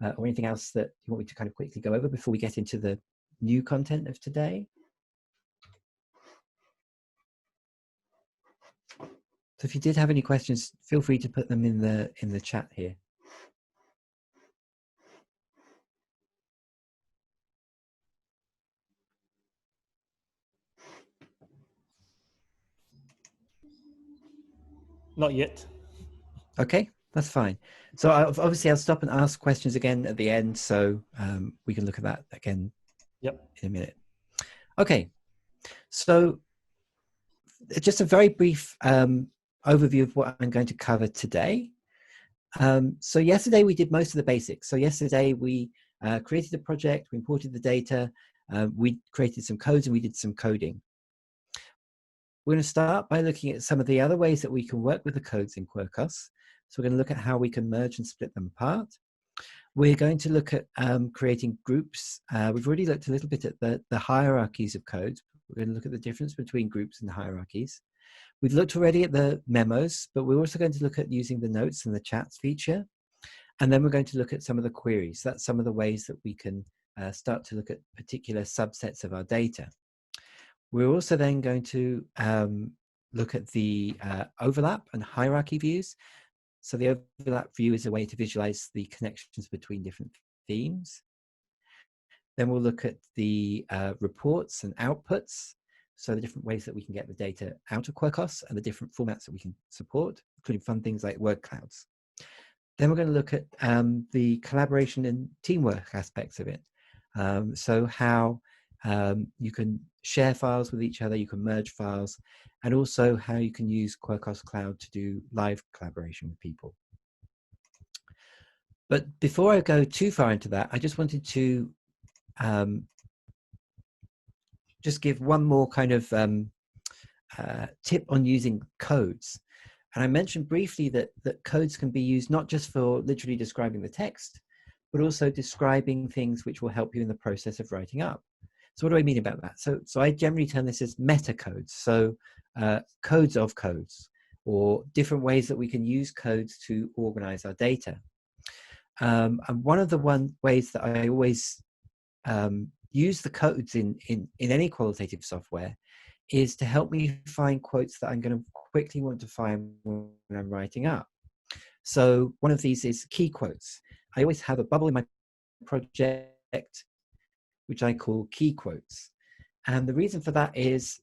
or anything else that you want me to kind of quickly go over before we get into the new content of today? So if you did have any questions, feel free to put them in the chat here. Not yet. Okay, that's fine. So obviously I'll stop and ask questions again at the end, so we can look at that again in a minute. Okay, so just a very brief overview of what I'm going to cover today. So yesterday we did most of the basics. So yesterday we created a project, we imported the data, we created some codes, and we did some coding. We're going to start by looking at some of the other ways that we can work with the codes in QUIRKOS. So we're going to look at how we can merge and split them apart. We're going to look at creating groups. We've already looked a little bit at the hierarchies of codes. We're going to look at the difference between groups and hierarchies. We've looked already at the memos, but we're also going to look at using the notes and the chats feature. And then we're going to look at some of the queries. That's some of the ways that we can start to look at particular subsets of our data. We're also then going to look at the overlap and hierarchy views. So the overlap view is a way to visualize the connections between different themes. Then we'll look at the reports and outputs. So the different ways that we can get the data out of QUIRKOS and the different formats that we can support, including fun things like word clouds. Then we're going to look at the collaboration and teamwork aspects of it. So how you can share files with each other, you can merge files, and also how you can use QUIRKOS Cloud to do live collaboration with people. But before I go too far into that, I just wanted to just give one more kind of tip on using codes. And I mentioned briefly that codes can be used not just for literally describing the text, but also describing things which will help you in the process of writing up. So what do I mean about that? So I generally term this as meta codes. So codes of codes, or different ways that we can use codes to organize our data. And one of the ways that I always use the codes in any qualitative software is to help me find quotes that I'm going to quickly want to find when I'm writing up. So one of these is key quotes. I always have a bubble in my project which I call key quotes. And the reason for that is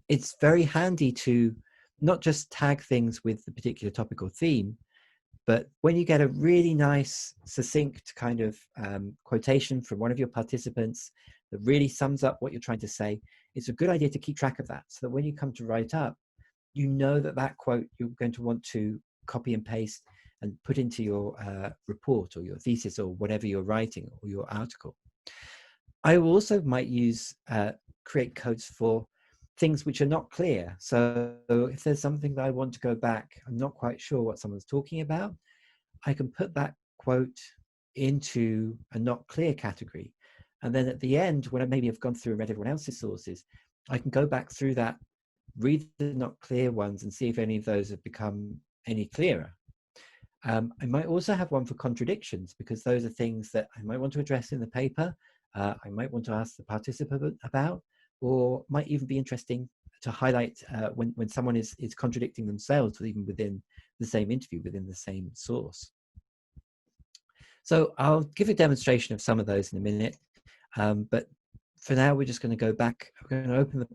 it's very handy to not just tag things with the particular topic or theme, but when you get a really nice, succinct kind of quotation from one of your participants that really sums up what you're trying to say, it's a good idea to keep track of that so that when you come to write up, you know that that quote you're going to want to copy and paste and put into your report or your thesis or whatever you're writing or your article. I also might use create codes for things which are not clear. So if there's something that I want to go back, I'm not quite sure what someone's talking about, I can put that quote into a not clear category. And then at the end, when I maybe have gone through and read everyone else's sources, I can go back through that, read the not clear ones and see if any of those have become any clearer. I might also have one for contradictions, because those are things that I might want to address in the paper, I might want to ask the participant about, or might even be interesting to highlight when someone is contradicting themselves, even within the same interview, within the same source. So I'll give a demonstration of some of those in a minute, but for now we're just going to go back. We're going to open the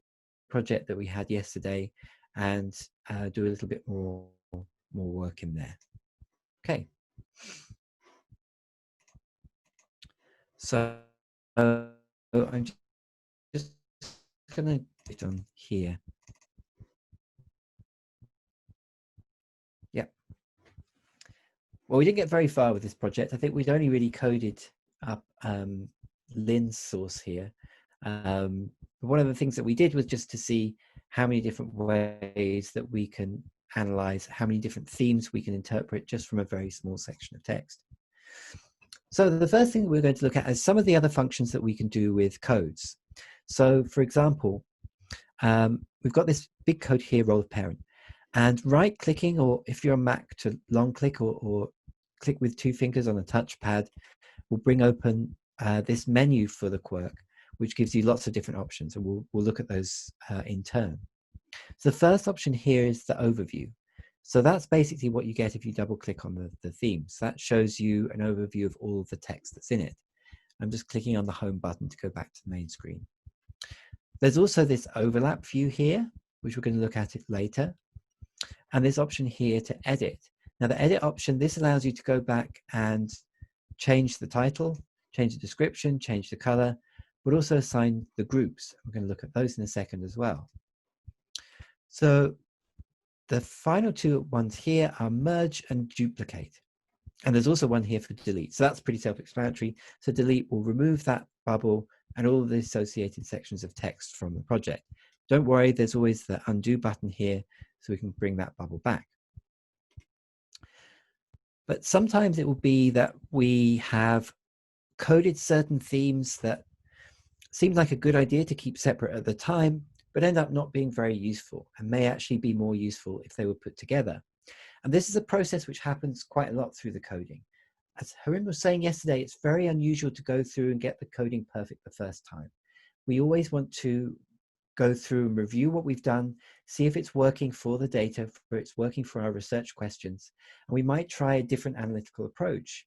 project that we had yesterday and do a little bit more work in there. Okay. So I'm just going to put it on here. Yeah. Well, we didn't get very far with this project. I think we'd only really coded up Lynn's source here. But one of the things that we did was just to see how many different ways that we can analyze, how many different themes we can interpret just from a very small section of text. So the first thing we're going to look at is some of the other functions that we can do with codes. So for example, we've got this big code here, role of parent, and right clicking, or if you're a Mac, to long click or click with 2 fingers on a touchpad will bring open this menu for the Quirk, which gives you lots of different options, and we'll look at those in turn. So the first option here is the overview. So that's basically what you get if you double click on the themes. That shows you an overview of all of the text that's in it. I'm just clicking on the home button to go back to the main screen. There's also this overlap view here, which we're going to look at it later. And this option here to edit. Now the edit option, this allows you to go back and change the title, change the description, change the color, but also assign the groups. We're going to look at those in a second as well. So the final 2 ones here are merge and duplicate. And there's also one here for delete. So that's pretty self-explanatory. So delete will remove that bubble and all of the associated sections of text from the project. Don't worry, there's always the undo button here so we can bring that bubble back. But sometimes it will be that we have coded certain themes that seem like a good idea to keep separate at the time, but end up not being very useful and may actually be more useful if they were put together. And this is a process which happens quite a lot through the coding. As Hiram was saying yesterday, it's very unusual to go through and get the coding perfect the first time. We always want to go through and review what we've done, see if it's working for the data, if it's working for our research questions, and we might try a different analytical approach.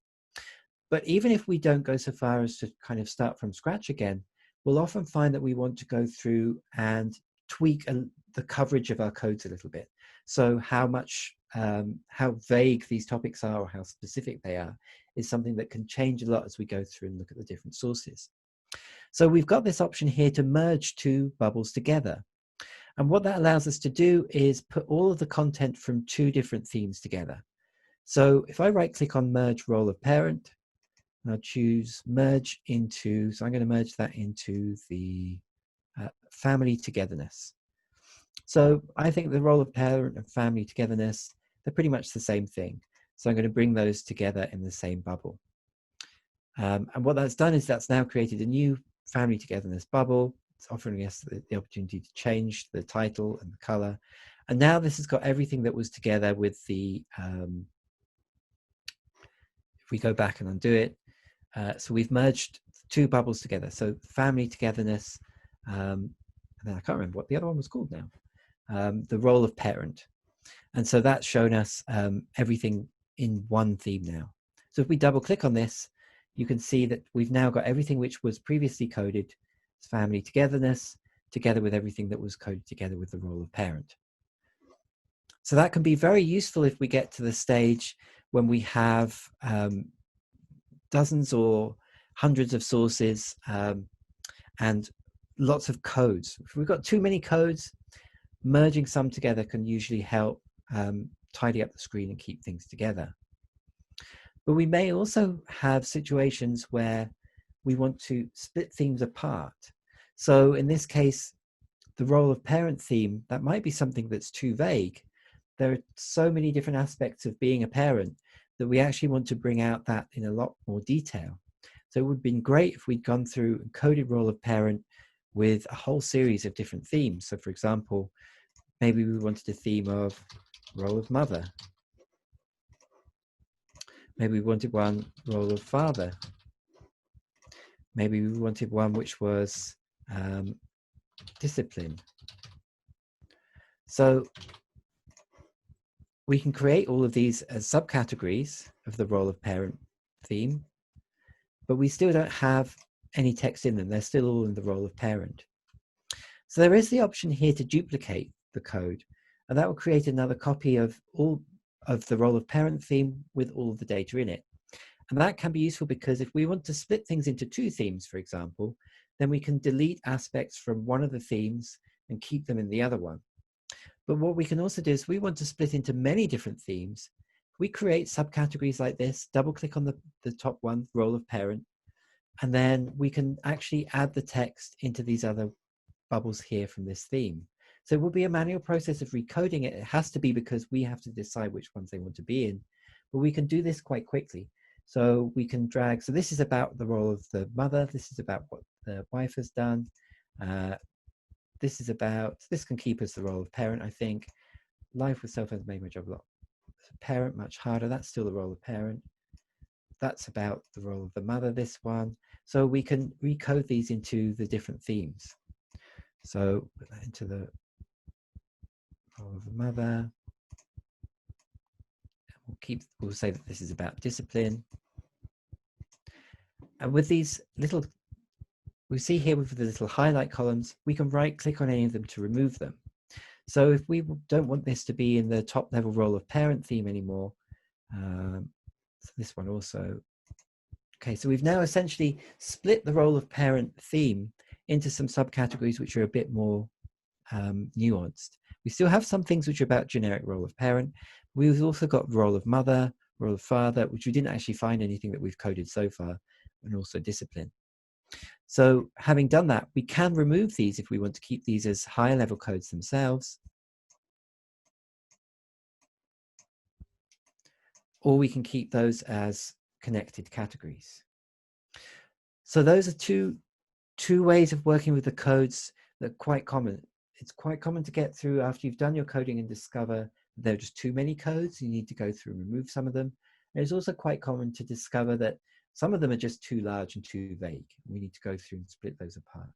But even if we don't go so far as to kind of start from scratch again, we'll often find that we want to go through and tweak the coverage of our codes a little bit. So how vague these topics are or how specific they are is something that can change a lot as we go through and look at the different sources. So we've got this option here to merge 2 bubbles together. And what that allows us to do is put all of the content from 2 different themes together. So if I right click on merge role of parent, and I'll choose merge into, so I'm going to merge that into the family togetherness. So I think the role of parent and family togetherness, they're pretty much the same thing. So I'm going to bring those together in the same bubble. And what that's done is that's now created a new family togetherness bubble. It's offering us the opportunity to change the title and the color. And now this has got everything that was together with the, if we go back and undo it, so we've merged 2 bubbles together. So family togetherness, and then I can't remember what the other one was called now, the role of parent. And so that's shown us everything in one theme now. So if we double click on this, you can see that we've now got everything which was previously coded as family togetherness, together with everything that was coded together with the role of parent. So that can be very useful if we get to the stage when we have dozens or hundreds of sources and lots of codes. If we've got too many codes, merging some together can usually help tidy up the screen and keep things together. But we may also have situations where we want to split themes apart. So in this case, the role of parent theme, that might be something that's too vague. There are so many different aspects of being a parent that we actually want to bring out that in a lot more detail. So it would have been great if we'd gone through and coded role of parent with a whole series of different themes. So for example, maybe we wanted a theme of role of mother. Maybe we wanted one role of father. Maybe we wanted one which was discipline. So we can create all of these as subcategories of the role of parent theme, but we still don't have any text in them. They're still all in the role of parent. So there is the option here to duplicate the code, and that will create another copy of all of the role of parent theme with all of the data in it. And that can be useful because if we want to split things into 2 themes, for example, then we can delete aspects from one of the themes and keep them in the other one. But what we can also do is we want to split into many different themes. We create subcategories like this, double click on the top one, role of parent, and then we can actually add the text into these other bubbles here from this theme. So it will be a manual process of recoding it. It has to be because we have to decide which ones they want to be in, but we can do this quite quickly. So we can drag, so this is about the role of the mother, this is about what the wife has done, this is about, this can keep as the role of parent, I think. Life with self has made my job a lot. So parent, much harder, that's still the role of parent. that's about the role of the mother, this one. So we can recode these into the different themes. So put that into the role of the mother. We'll say that this is about discipline. And with these little, we see here with the little highlight columns, we can right click on any of them to remove them. So if we don't want this to be in the top level role of parent theme anymore, so this one also. Okay, so we've now essentially split the role of parent theme into some subcategories which are a bit more nuanced. We still have some things which are about generic role of parent. We've also got role of mother, role of father, which we didn't actually find anything that we've coded so far, and also discipline. So having done that, we can remove these if we want to keep these as higher level codes themselves. Or we can keep those as connected categories. So those are two ways of working with the codes that are quite common. It's quite common to get through after you've done your coding and discover there are just too many codes. You need to go through and remove some of them. And it's also quite common to discover that some of them are just too large and too vague. We need to go through and split those apart.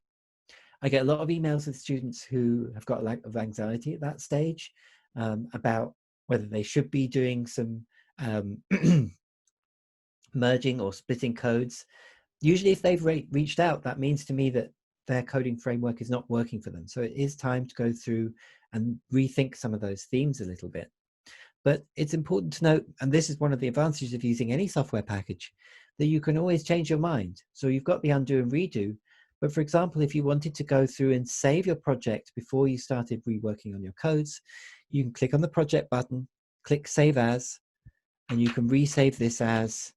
I get a lot of emails with students who have got a lack of anxiety at that stage about whether they should be doing some merging or splitting codes. Usually if they've reached out, that means to me that their coding framework is not working for them. So it is time to go through and rethink some of those themes a little bit. But it's important to note, and this is one of the advantages of using any software package, that you can always change your mind. So you've got the undo and redo. But for example, if you wanted to go through and save your project before you started reworking on your codes, you can click on the project button, click Save As, and you can resave this as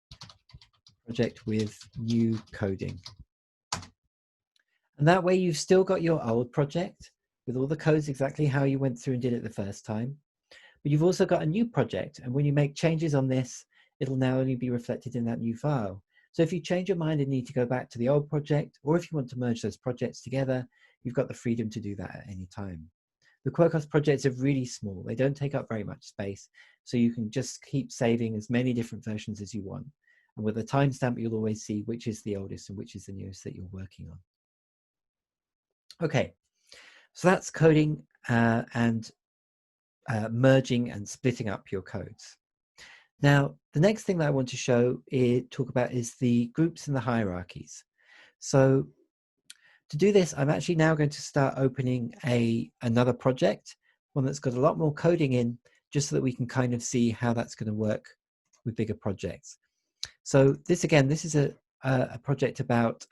project with new coding. And that way you've still got your old project with all the codes exactly how you went through and did it the first time. But you've also got a new project, and when you make changes on this, it'll now only be reflected in that new file. So if you change your mind and need to go back to the old project, or if you want to merge those projects together, you've got the freedom to do that at any time. The QUIRKOS projects are really small. They don't take up very much space, so you can just keep saving as many different versions as you want. And with a timestamp, you'll always see which is the oldest and which is the newest that you're working on. Okay, so that's coding and merging and splitting up your codes. Now, the next thing that I want to talk about is the groups and the hierarchies. So to do this, I'm actually now going to start opening another project, one that's got a lot more coding in, just so that we can kind of see how that's going to work with bigger projects. So this is a project about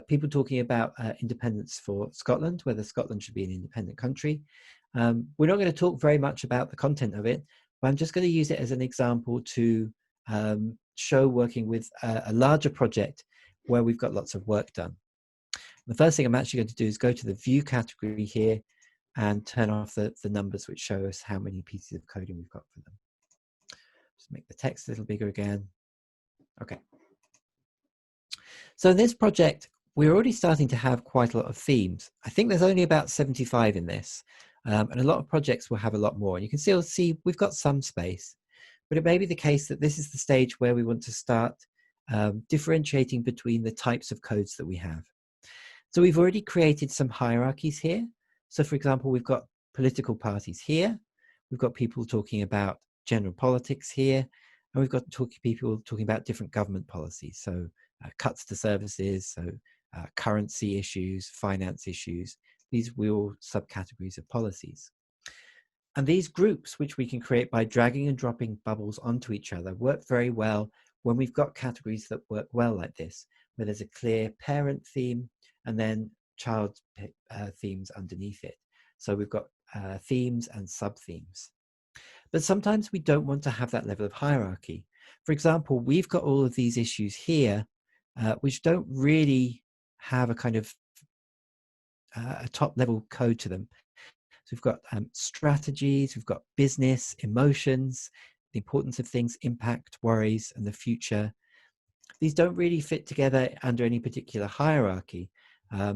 people talking about independence for Scotland, whether Scotland should be an independent country. We're not going to talk very much about the content of it, but I'm just going to use it as an example to show working with a larger project where we've got lots of work done. The first thing I'm actually going to do is go to the view category here and turn off the numbers which show us how many pieces of coding we've got for them. Just make the text a little bigger again. Okay. So in this project, we're already starting to have quite a lot of themes. I think there's only about 75 in this, and a lot of projects will have a lot more. And you can still see we've got some space, but it may be the case that this is the stage where we want to start differentiating between the types of codes that we have. So we've already created some hierarchies here. So for example, we've got political parties here. We've got people talking about general politics here, and we've got people talking about different government policies. So cuts to services, so currency issues, finance issues. These were all subcategories of policies. And these groups, which we can create by dragging and dropping bubbles onto each other, work very well when we've got categories that work well like this, where there's a clear parent theme and then child themes underneath it. So we've got themes and sub-themes. But sometimes we don't want to have that level of hierarchy. For example, we've got all of these issues here, which don't really have a kind of a top level code to them. So we've got strategies, we've got business, emotions, the importance of things, impact, worries, and the future. These don't really fit together under any particular hierarchy, but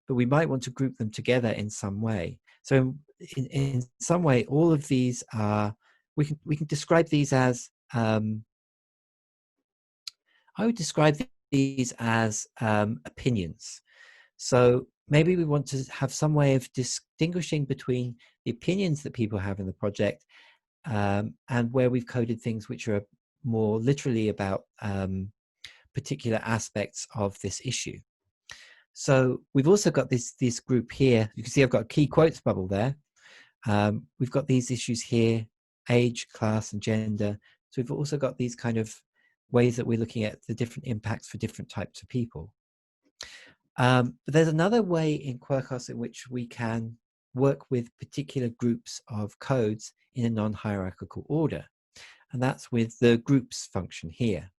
we might want to group them together in some way. So in some way, all of these are, we can describe these as I would describe these as opinions. So maybe we want to have some way of distinguishing between the opinions that people have in the project and where we've coded things which are more literally about particular aspects of this issue. So we've also got this group here. You can see I've got a key quotes bubble there. We've got these issues here, age, class, and gender. So we've also got these kind of ways that we're looking at the different impacts for different types of people. But there's another way in QUIRKOS in which we can work with particular groups of codes in a non-hierarchical order. And that's with the groups function here.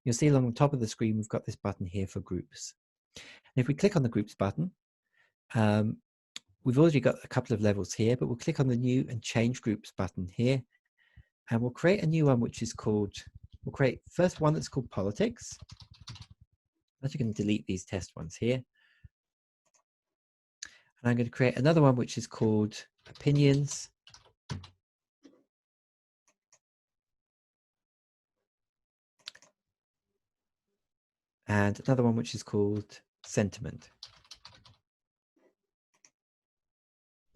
You'll see along the top of the screen, we've got this button here for groups. And if we click on the groups button, we've already got a couple of levels here, but we'll click on the new and change groups button here. And we'll create a new one, which is called, we'll create first one that's called politics. I'm actually going to delete these test ones here. And I'm going to create another one, which is called opinions. And another one, which is called sentiment.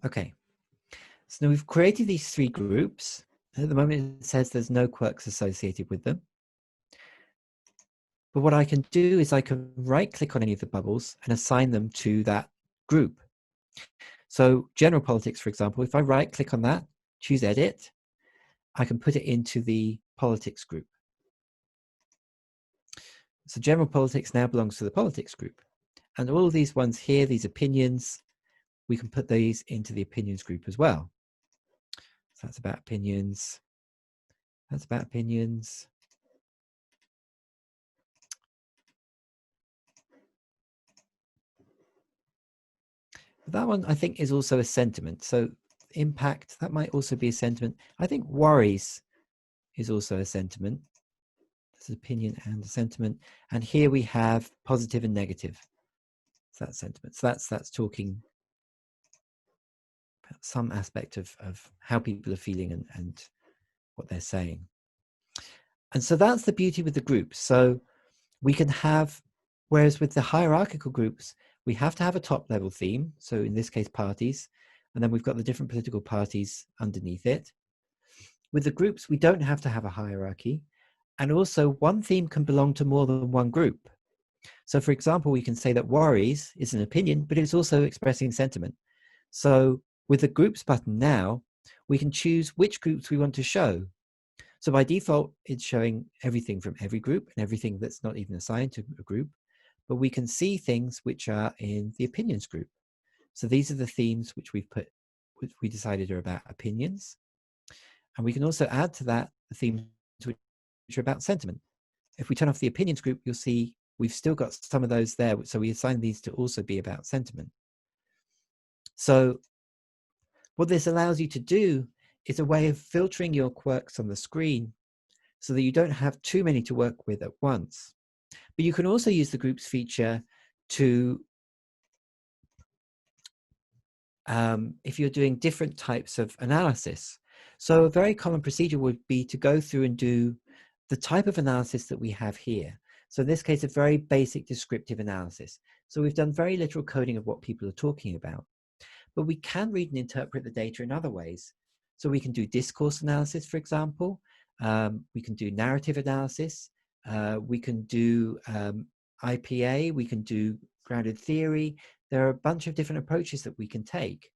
Okay, so now we've created these three groups. At the moment, it says there's no quirks associated with them. But what I can do is I can right-click on any of the bubbles and assign them to that group. So general politics, for example, if I right-click on that, choose edit, I can put it into the politics group. So general politics now belongs to the politics group. And all of these ones here, these opinions, we can put these into the opinions group as well. So that's about opinions. That's about opinions. That one, I think, is also a sentiment. So impact, that might also be a sentiment. I think worries is also a sentiment. That's an opinion and a sentiment. And here we have positive and negative. So that's sentiment. So that's talking about some aspect of how people are feeling and what they're saying. And so that's the beauty with the groups. So we can have, whereas with the hierarchical groups, we have to have a top level theme. So in this case, parties, and then we've got the different political parties underneath it. With the groups, we don't have to have a hierarchy. And also one theme can belong to more than one group. So for example, we can say that worries is an opinion, but it's also expressing sentiment. So with the groups button now, we can choose which groups we want to show. So by default, it's showing everything from every group and everything that's not even assigned to a group, but we can see things which are in the opinions group. So these are the themes which we've put, which we decided are about opinions. And we can also add to that the themes which are about sentiment. If we turn off the opinions group, you'll see we've still got some of those there. So we assign these to also be about sentiment. So what this allows you to do is a way of filtering your quirks on the screen so that you don't have too many to work with at once. But you can also use the groups feature to, if you're doing different types of analysis. So a very common procedure would be to go through and do the type of analysis that we have here. So in this case, a very basic descriptive analysis. So we've done very literal coding of what people are talking about. But we can read and interpret the data in other ways. So we can do discourse analysis, for example. We can do narrative analysis. We can do IPA. We can do grounded theory. There are a bunch of different approaches that we can take.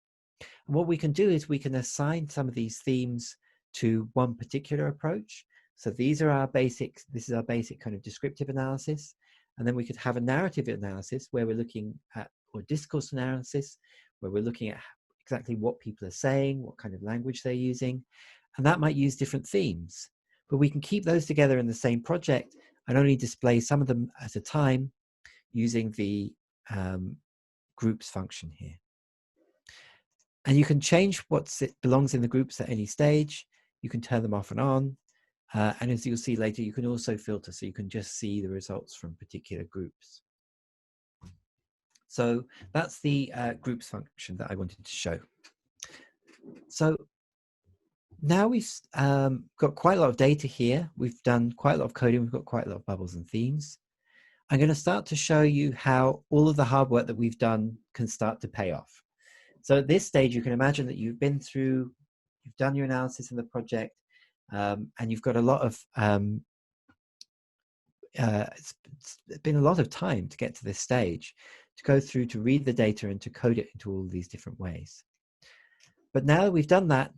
And what we can do is we can assign some of these themes to one particular approach. So these are our basics. This is our basic kind of descriptive analysis. And then we could have a narrative analysis where we're looking at, or discourse analysis, where we're looking at exactly what people are saying, what kind of language they're using. And that might use different themes. But we can keep those together in the same project and only display some of them at a time using the groups function here. And you can change what belongs in the groups at any stage. You can turn them off and on. And as you'll see later, you can also filter, so you can just see the results from particular groups. So that's the groups function that I wanted to show. So now we've got quite a lot of data here. We've done quite a lot of coding. We've got quite a lot of bubbles and themes. I'm going to start to show you how all of the hard work that we've done can start to pay off. So at this stage, you can imagine that you've been through, you've done your analysis in the project, and you've got a lot of, it's been a lot of time to get to this stage, to go through, to read the data and to code it into all these different ways. But now that we've done that,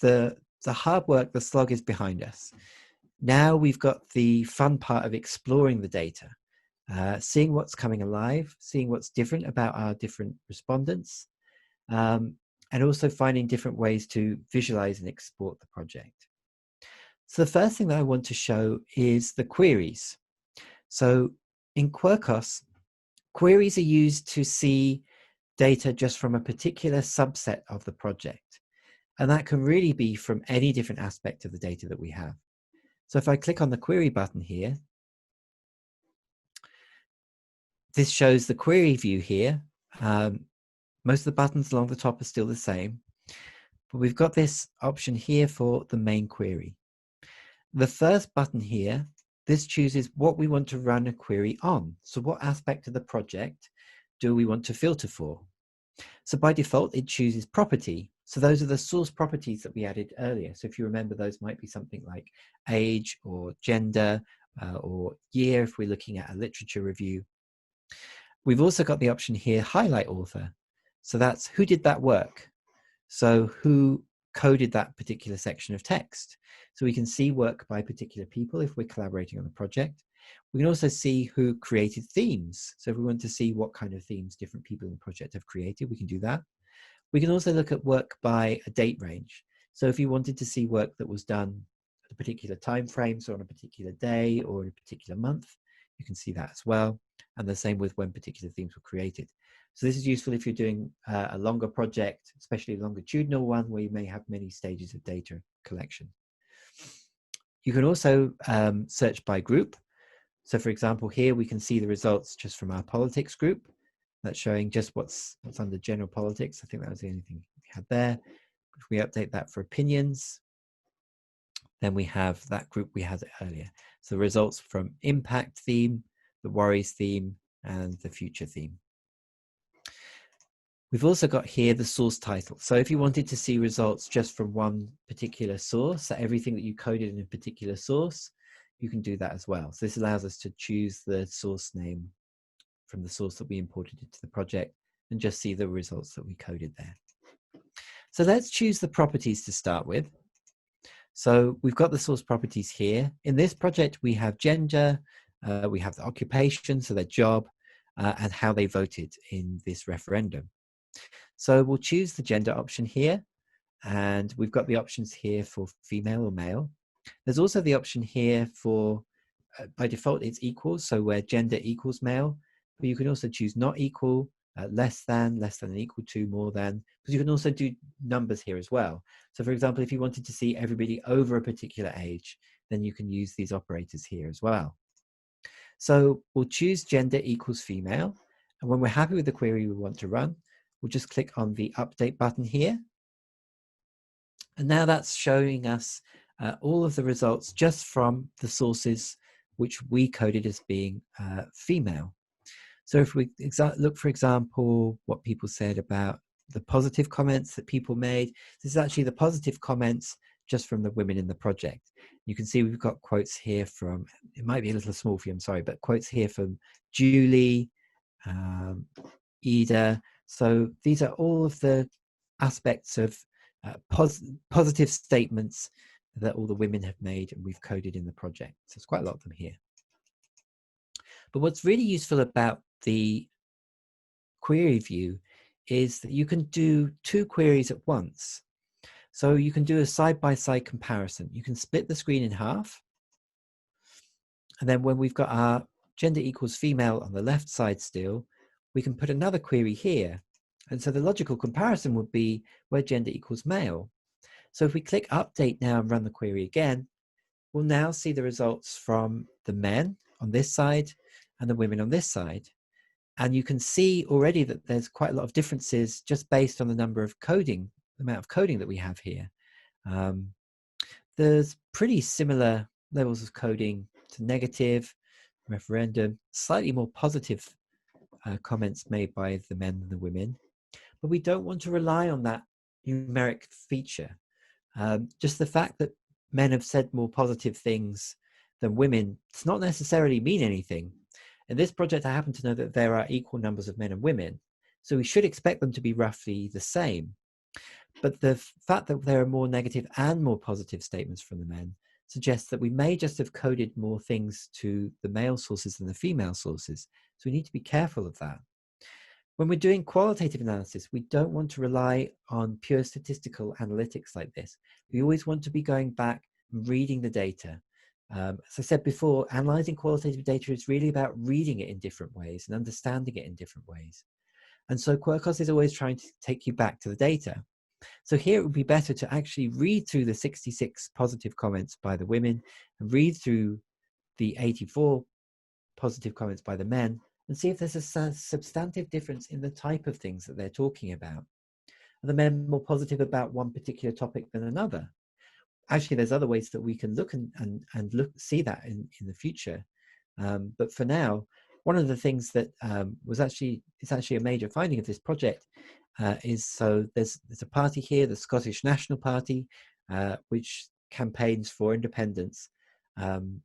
the hard work, the slog is behind us. Now we've got the fun part of exploring the data, seeing what's coming alive, seeing what's different about our different respondents, and also finding different ways to visualize and export the project. So the first thing that I want to show is the queries. So in QUIRKOS, queries are used to see data just from a particular subset of the project. And that can really be from any different aspect of the data that we have. So if I click on the query button here, this shows the query view here. Most of the buttons along the top are still the same, but we've got this option here for the main query. The first button here, this chooses what we want to run a query on. So what aspect of the project do we want to filter for? So by default, it chooses property. So those are the source properties that we added earlier. So if you remember, those might be something like age or gender or year if we're looking at a literature review. We've also got the option here, highlight author. So that's who did that work. So who coded that particular section of text. So we can see work by particular people if we're collaborating on the project. We can also see who created themes. So if we want to see what kind of themes different people in the project have created, we can do that. We can also look at work by a date range. So if you wanted to see work that was done at a particular time frame, so on a particular day or in a particular month, you can see that as well. And the same with when particular themes were created. So this is useful if you're doing a longer project, especially a longitudinal one where you may have many stages of data collection. You can also search by group. So for example, here we can see the results just from our politics group. That's showing just what's under general politics. I think that was the only thing we had there. If we update that for opinions, then we have that group we had earlier. So the results from impact theme, the worries theme, and the future theme. We've also got here the source title. So if you wanted to see results just from one particular source, so everything that you coded in a particular source, you can do that as well. So this allows us to choose the source name from the source that we imported into the project and just see the results that we coded there. So let's choose the properties to start with. So we've got the source properties here. In this project, we have gender, we have the occupation, so their job, and how they voted in this referendum. So we'll choose the gender option here, and we've got the options here for female or male. There's also the option here for, by default, it's equals, so where gender equals male, but you can also choose not equal, less than and equal to, more than, because you can also do numbers here as well. So for example, if you wanted to see everybody over a particular age, then you can use these operators here as well. So we'll choose gender equals female, and when we're happy with the query we want to run, we'll just click on the update button here. And now that's showing us all of the results just from the sources which we coded as being female. So if we look, for example, what people said about the positive comments that people made, this is actually the positive comments just from the women in the project. You can see we've got quotes here from, it might be a little small for you, I'm sorry, but quotes here from Julie, Ida. So these are all of the aspects of positive statements that all the women have made and we've coded in the project. So it's quite a lot of them here. But what's really useful about the query view is that you can do two queries at once. So you can do a side-by-side comparison. You can split the screen in half. And then when we've got our gender equals female on the left side still, we can put another query here. And so the logical comparison would be where gender equals male. So if we click update now and run the query again, we'll now see the results from the men on this side and the women on this side. And you can see already that there's quite a lot of differences just based on the number of coding, the amount of coding that we have here. there's pretty similar levels of coding to negative, referendum, slightly more positive comments made by the men than the women. But we don't want to rely on that numeric feature. Just the fact that men have said more positive things than women does not necessarily mean anything. In this project, I happen to know that there are equal numbers of men and women, so we should expect them to be roughly the same. But the fact that there are more negative and more positive statements from the men suggests that we may just have coded more things to the male sources than the female sources. So we need to be careful of that. When we're doing qualitative analysis, we don't want to rely on pure statistical analytics like this. We always want to be going back and reading the data. As I said before, analyzing qualitative data is really about reading it in different ways and understanding it in different ways. And so QUIRKOS is always trying to take you back to the data. So here it would be better to actually read through the 66 positive comments by the women and read through the 84 positive comments by the men and see if there's a substantive difference in the type of things that they're talking about. Are the men more positive about one particular topic than another? Actually, there's other ways that we can look and see that in the future. But for now, one of the things that is actually a major finding of this project is, so there's a party here, the Scottish National Party, which campaigns for independence. And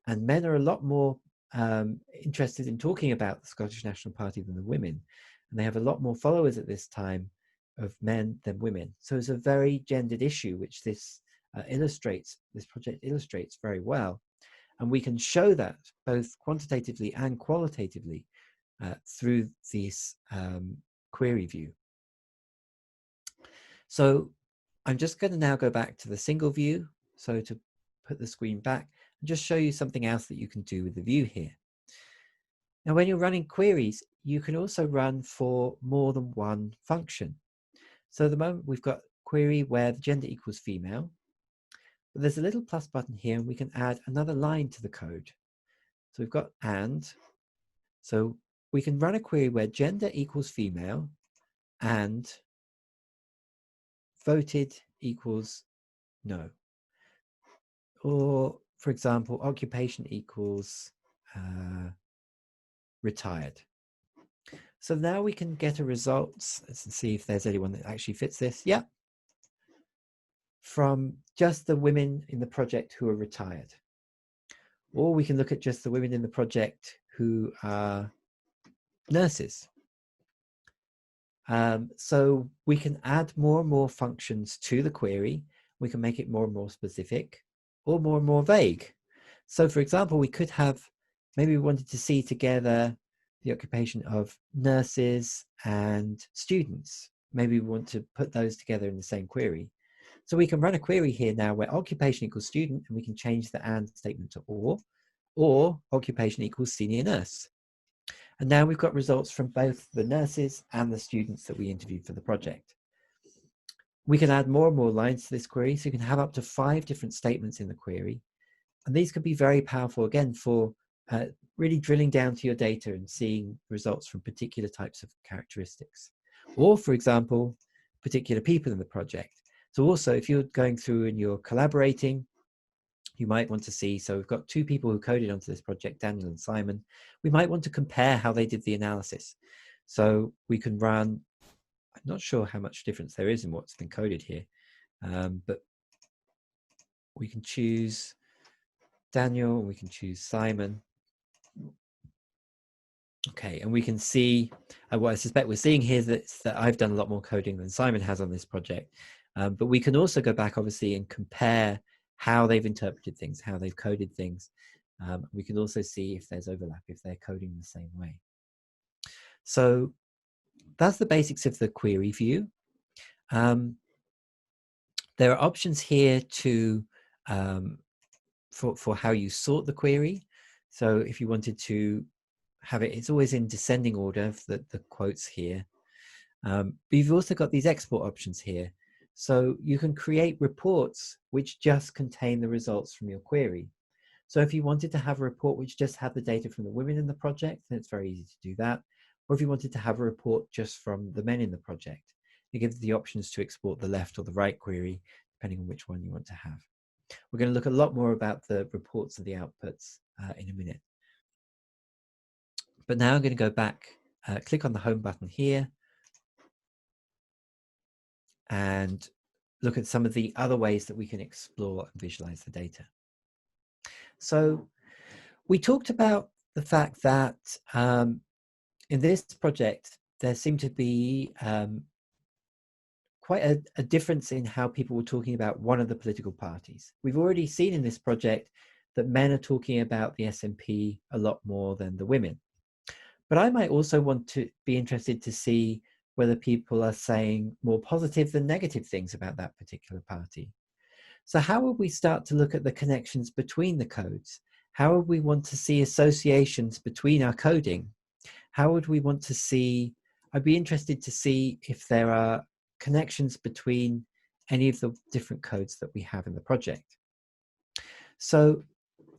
men are a lot more interested in talking about the Scottish National Party than the women. And they have a lot more followers at this time of men than women. So it's a very gendered issue, which this project illustrates very well. And we can show that both quantitatively and qualitatively through this query view. So I'm just going to now go back to the single view. So to put the screen back and just show you something else that you can do with the view here. Now, when you're running queries, you can also run for more than one function. So at the moment, we've got query where the gender equals female. But there's a little plus button here, and we can add another line to the code. So we've got and. So we can run a query where gender equals female and voted equals no. Or, for example, occupation equals retired. So now we can get a results. Let's see if there's anyone that actually fits this. Yeah. From just the women in the project who are retired. Or we can look at just the women in the project who are nurses. So we can add more and more functions to the query. We can make it more and more specific or more and more vague. So for example, we could have, maybe we wanted to see together the occupation of nurses and students. Maybe we want to put those together in the same query. So we can run a query here now where occupation equals student, and we can change the and statement to or occupation equals senior nurse. And now we've got results from both the nurses and the students that we interviewed for the project. We can add more and more lines to this query, so you can have up to 5 different statements in the query. And these could be very powerful, again, for really drilling down to your data and seeing results from particular types of characteristics. Or, for example, particular people in the project. So also, if you're going through and you're collaborating, you might want to see, so we've got 2 people who coded onto this project, Daniel and Simon. We might want to compare how they did the analysis. So we can run, I'm not sure how much difference there is in what's been coded here, but we can choose Daniel, we can choose Simon. Okay, and we can see, what I suspect we're seeing here that I've done a lot more coding than Simon has on this project. But we can also go back, obviously, and compare how they've interpreted things, how they've coded things. We can also see if there's overlap, if they're coding the same way. So that's the basics of the query view. There are options here to for how you sort the query. So if you wanted to have it, it's always in descending order, the quotes here. But you've also got these export options here. So you can create reports which just contain the results from your query. So if you wanted to have a report which just had the data from the women in the project, then it's very easy to do that. Or if you wanted to have a report just from the men in the project, it gives the options to export the left or the right query, depending on which one you want to have. We're going to look a lot more about the reports and the outputs in a minute. But now I'm going to go back, click on the home button here, and look at some of the other ways that we can explore and visualize the data. So we talked about the fact that in this project, there seemed to be quite a difference in how people were talking about one of the political parties. We've already seen in this project that men are talking about the SNP a lot more than the women. But I might also want to be interested to see whether people are saying more positive than negative things about that particular party. So how would we start to look at the connections between the codes? How would we want to see associations between our coding? How would we want to see, I'd be interested to see if there are connections between any of the different codes that we have in the project. So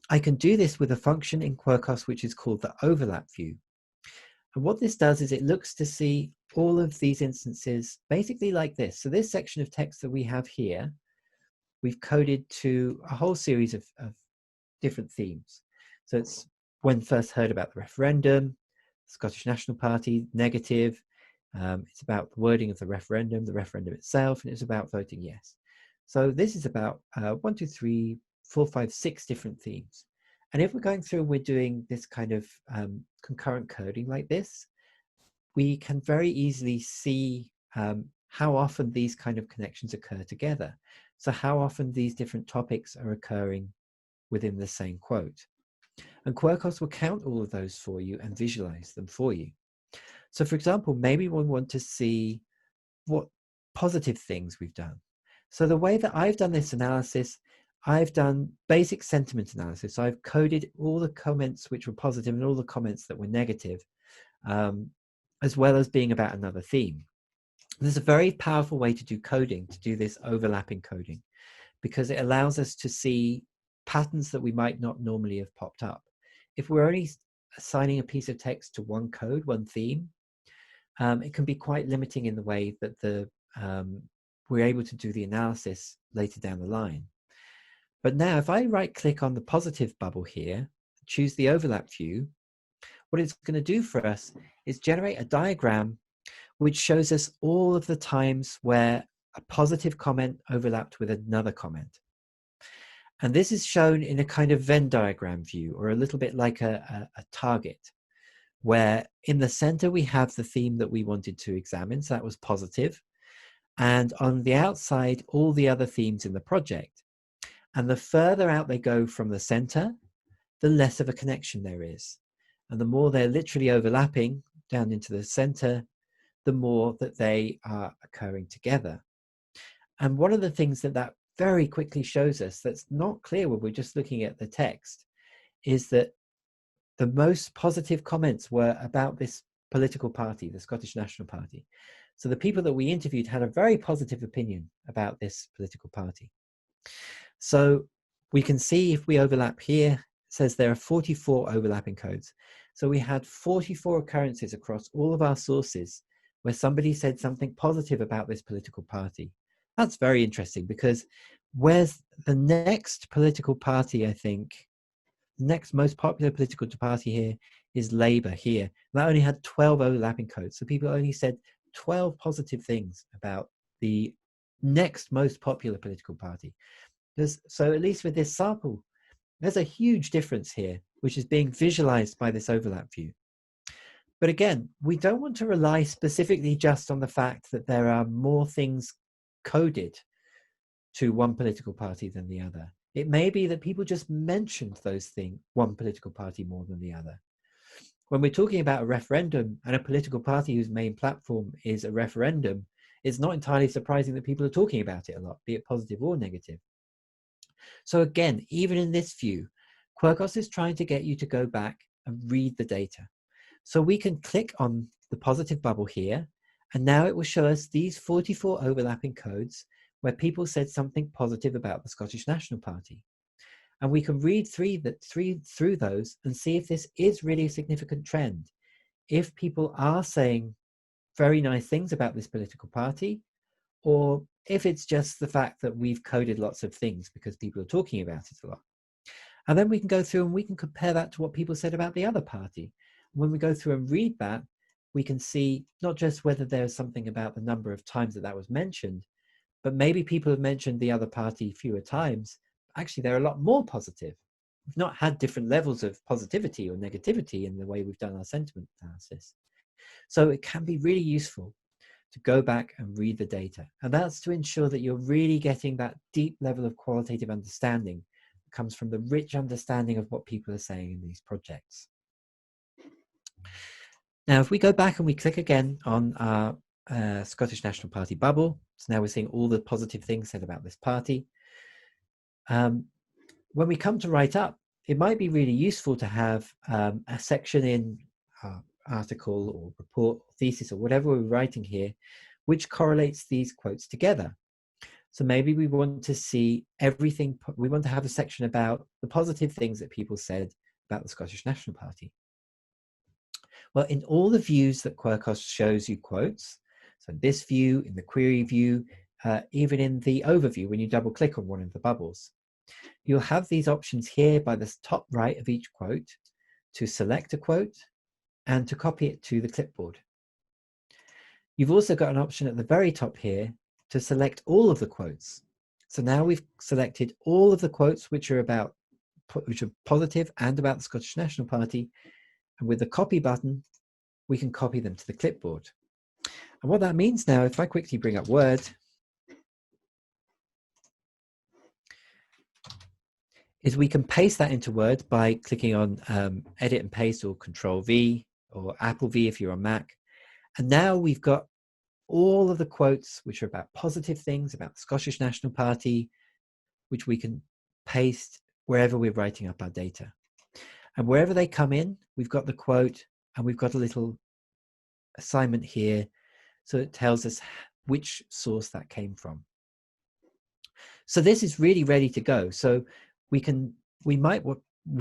I can do this with a function in QUIRKOS which is called the overlap view. And what this does is it looks to see all of these instances basically like this. So this section of text that we have here, we've coded to a whole series of different themes. So it's when first heard about the referendum, Scottish National Party, negative. It's about the wording of the referendum itself, and it's about voting yes. So this is about 1, 2, 3, 4, 5, 6 different themes. And if we're going through and we're doing this kind of concurrent coding like this, we can very easily see how often these kind of connections occur together. So how often these different topics are occurring within the same quote. And QUIRKOS will count all of those for you and visualize them for you. So for example, maybe we want to see what positive things we've done. So the way that I've done this analysis, I've done basic sentiment analysis. So I've coded all the comments which were positive and all the comments that were negative, as well as being about another theme. There's a very powerful way to do coding, to do this overlapping coding, because it allows us to see patterns that we might not normally have popped up. If we're only assigning a piece of text to one code, one theme, it can be quite limiting in the way that we're able to do the analysis later down the line. But now if I right click on the positive bubble here, choose the overlap view, what it's going to do for us is generate a diagram which shows us all of the times where a positive comment overlapped with another comment. And this is shown in a kind of Venn diagram view, or a little bit like a target, where in the center we have the theme that we wanted to examine, so that was positive, and on the outside all the other themes in the project. And the further out they go from the center, the less of a connection there is, and the more they're literally overlapping down into the center, the more that they are occurring together. And one of the things that very quickly shows us that's not clear when we're just looking at the text is that the most positive comments were about this political party, the Scottish National Party. So the people that we interviewed had a very positive opinion about this political party. So we can see if we overlap here, it says there are 44 overlapping codes. So we had 44 occurrences across all of our sources where somebody said something positive about this political party. That's very interesting, because where's the next political party, I think, the next most popular political party here is Labour here. And that only had 12 overlapping codes. So people only said 12 positive things about the next most popular political party. So at least with this sample, there's a huge difference here, which is being visualized by this overlap view. But again, we don't want to rely specifically just on the fact that there are more things coded to one political party than the other. It may be that people just mentioned those things, one political party more than the other. When we're talking about a referendum and a political party whose main platform is a referendum, it's not entirely surprising that people are talking about it a lot, be it positive or negative. So again, even in this view, QUIRKOS is trying to get you to go back and read the data. So we can click on the positive bubble here, and now it will show us these 44 overlapping codes where people said something positive about the Scottish National Party. And we can read through those and see if this is really a significant trend. If people are saying very nice things about this political party, or if it's just the fact that we've coded lots of things because people are talking about it a lot. And then we can go through and we can compare that to what people said about the other party. When we go through and read that, we can see not just whether there's something about the number of times that that was mentioned, but maybe people have mentioned the other party fewer times. Actually, they're a lot more positive. We've not had different levels of positivity or negativity in the way we've done our sentiment analysis. So it can be really useful to go back and read the data. And that's to ensure that you're really getting that deep level of qualitative understanding that comes from the rich understanding of what people are saying in these projects. Now, if we go back and we click again on our Scottish National Party bubble, so now we're seeing all the positive things said about this party. When we come to write up, it might be really useful to have a section in article or report or thesis or whatever we're writing here, which correlates these quotes together. So maybe we want to see everything, we want to have a section about the positive things that people said about the Scottish National Party. Well, in all the views that QUIRKOS shows you quotes, so this view, in the query view, even in the overview, when you double click on one of the bubbles, you'll have these options here by the top right of each quote to select a quote and to copy it to the clipboard. You've also got an option at the very top here to select all of the quotes. So now we've selected all of the quotes which are positive and about the Scottish National Party, and with the copy button, we can copy them to the clipboard. And what that means now, if I quickly bring up Word, is we can paste that into Word by clicking on Edit and Paste or Control V or Apple V if you're on Mac. And now we've got all of the quotes which are about positive things about the Scottish National Party, which we can paste wherever we're writing up our data. And wherever they come in, we've got the quote and we've got a little assignment here. So it tells us which source that came from. So this is really ready to go. So we've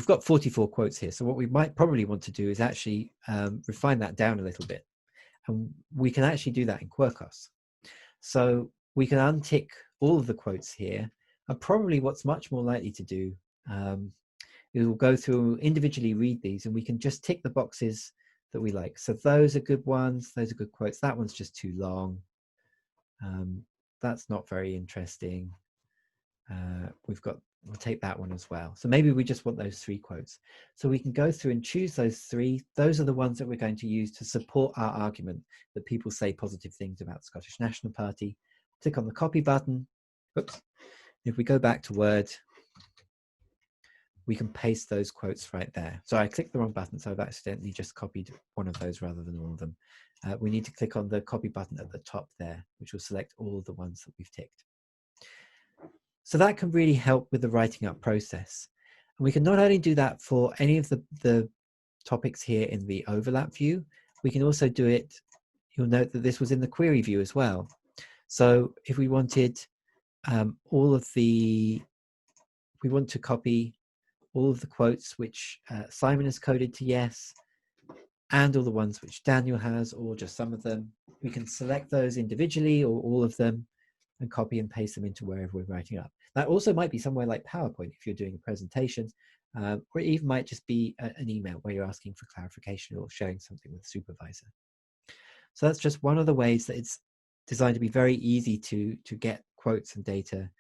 got 44 quotes here. So what we might probably want to do is actually refine that down a little bit. And we can actually do that in QUIRKOS. So we can untick all of the quotes here. And probably what's much more likely to do is we'll go through individually read these and we can just tick the boxes that we like. So those are good ones. Those are good quotes. That one's just too long. That's not very interesting. We'll take that one as well. So maybe we just want those 3 quotes. So we can go through and choose those 3. Those are the ones that we're going to use to support our argument that people say positive things about the Scottish National Party. Click on the copy button. Oops. If we go back to Word, we can paste those quotes right there. So I clicked the wrong button, so I've accidentally just copied one of those rather than all of them. We need to click on the copy button at the top there, which will select all of the ones that we've ticked. So that can really help with the writing up process. And we can not only do that for any of the topics here in the overlap view, we can also do it, you'll note that this was in the query view as well. So if we wanted we want to copy all of the quotes which Simon has coded to yes, and all the ones which Daniel has, or just some of them, we can select those individually or all of them and copy and paste them into wherever we're writing up. That also might be somewhere like PowerPoint if you're doing a presentation, or it even might just be an email where you're asking for clarification or sharing something with the supervisor. So that's just one of the ways that it's designed to be very easy to get quotes and data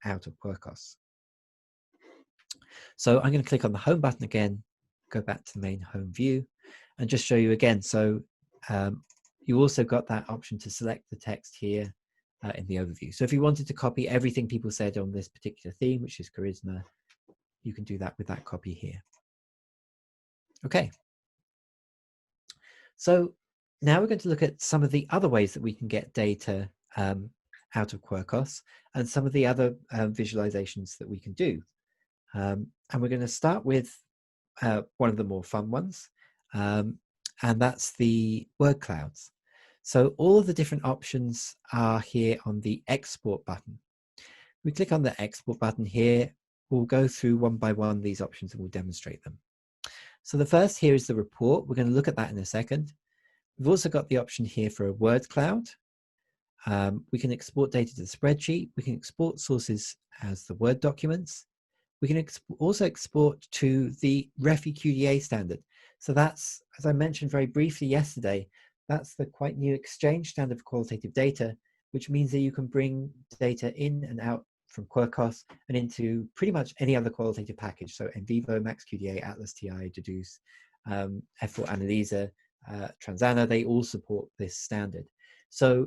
out of QUIRKOS. So I'm going to click on the home button again, go back to the main home view, and just show you again. So you also got that option to select the text here in the overview. So if you wanted to copy everything people said on this particular theme, which is charisma, you can do that with that copy here. Okay. So now we're going to look at some of the other ways that we can get data out of QUIRKOS and some of the other visualizations that we can do. And we're going to start with one of the more fun ones, and that's the word clouds. So all of the different options are here on the export button. We click on the export button here. We'll go through one by one these options and we'll demonstrate them. So the first here is the report. We're going to look at that in a second. We've also got the option here for a word cloud. We can export data to the spreadsheet. We can export sources as the Word documents. We can also export to the REFI QDA standard. So that's, as I mentioned very briefly yesterday, that's the quite new exchange standard for qualitative data, which means that you can bring data in and out from QUIRKOS and into pretty much any other qualitative package. So NVivo, MaxQDA, Atlas TI, Deduce, F4 Analyse, Transana, they all support this standard. So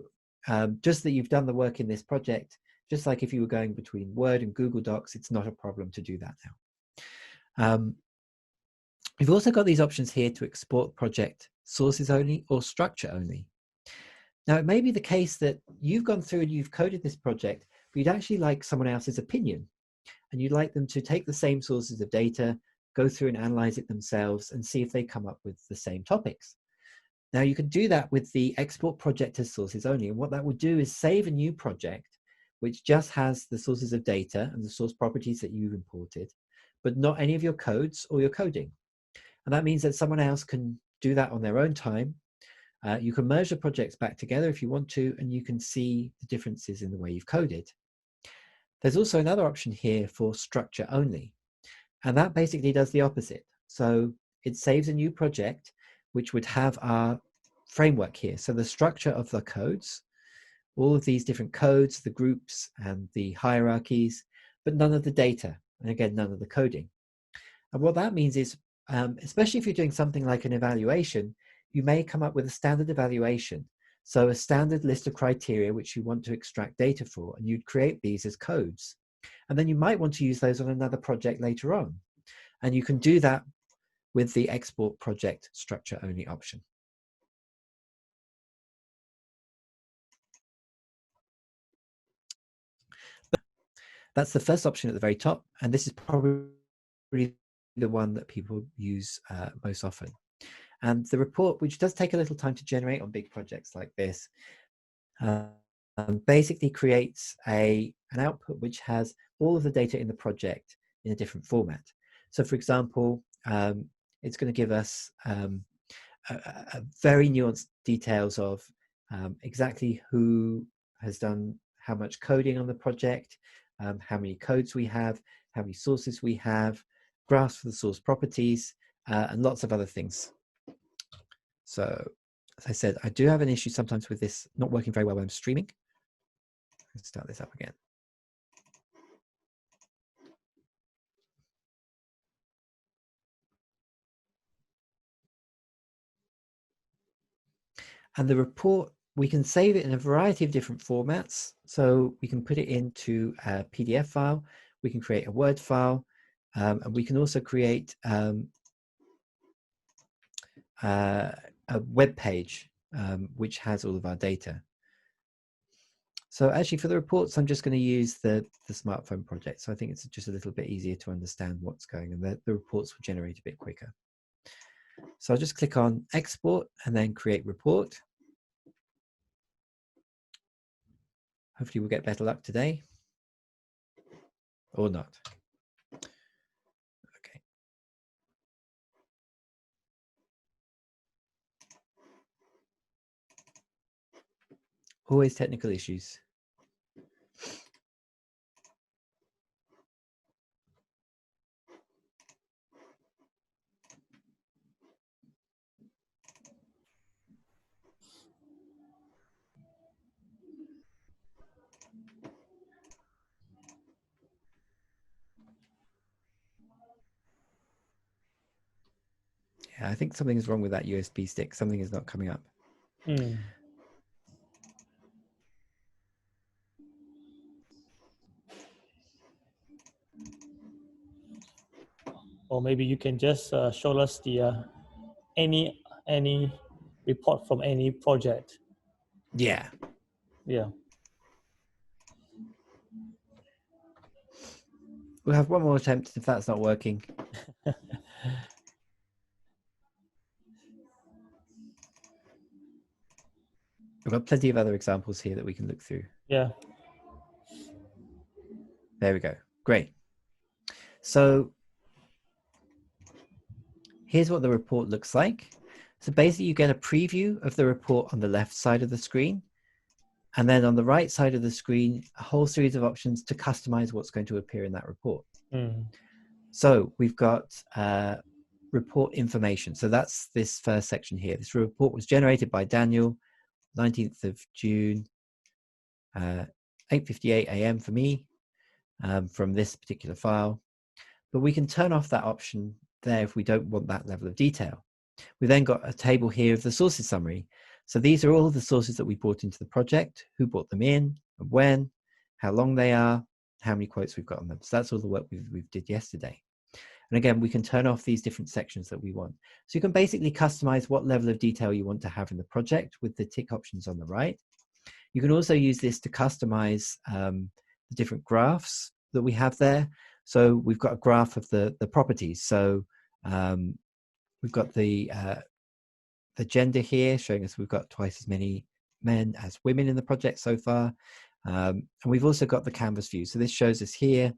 just that you've done the work in this project, just like if you were going between Word and Google Docs, it's not a problem to do that now. We've also got these options here to export project sources only or structure only. Now, it may be the case that you've gone through and you've coded this project, but you'd actually like someone else's opinion, and you'd like them to take the same sources of data, go through and analyze it themselves and see if they come up with the same topics. Now, you can do that with the export project as sources only. And what that will do is save a new project, which just has the sources of data and the source properties that you've imported, but not any of your codes or your coding. And that means that someone else can do that on their own time. You can merge the projects back together if you want to, and you can see the differences in the way you've coded. There's also another option here for structure only, and that basically does the opposite. So it saves a new project, which would have our framework here. So the structure of the codes, all of these different codes, the groups and the hierarchies, but none of the data, and again, none of the coding. And what that means is, especially if you're doing something like an evaluation, you may come up with a standard evaluation. So a standard list of criteria which you want to extract data for, and you'd create these as codes. And then you might want to use those on another project later on. And you can do that with the export project structure only option. That's the first option at the very top, and this is probably the one that people use most often. And the report, which does take a little time to generate on big projects like this, basically creates an output which has all of the data in the project in a different format. So for example, it's going to give us a very nuanced details of exactly who has done how much coding on the project, how many codes we have, how many sources we have, graphs for the source properties, and lots of other things. So, as I said, I do have an issue sometimes with this not working very well when I'm streaming. Let's start this up again. And the report, we can save it in a variety of different formats. So we can put it into a PDF file, we can create a Word file, and we can also create a web page which has all of our data. So actually for the reports, I'm just going to use the smartphone project. So I think it's just a little bit easier to understand what's going on. The reports will generate a bit quicker. So I'll just click on export and then create report. Hopefully we'll get better luck today, or not. Okay. Always technical issues. Yeah, I think something is wrong with that USB stick. Something is not coming up. Or maybe you can just show us the any report from any project. Yeah. Yeah. We'll have one more attempt if that's not working. We've got plenty of other examples here that we can look through. Yeah. There we go. Great. So here's what the report looks like. So basically you get a preview of the report on the left side of the screen. And then on the right side of the screen, a whole series of options to customize what's going to appear in that report. So we've got report information. So that's this first section here. This report was generated by Daniel, 19th of June, 8:58 a.m. for me, from this particular file. But we can turn off that option there if we don't want that level of detail. We then got a table here of the sources summary. So these are all the sources that we brought into the project, who brought them in, and when, how long they are, how many quotes we've got on them. So that's all the work we did yesterday. And again, we can turn off these different sections that we want. So you can basically customize what level of detail you want to have in the project with the tick options on the right. You can also use this to customize the different graphs that we have there. So we've got a graph of the properties. So we've got the gender here showing us we've got twice as many men as women in the project so far. And we've also got the canvas view. So this shows us here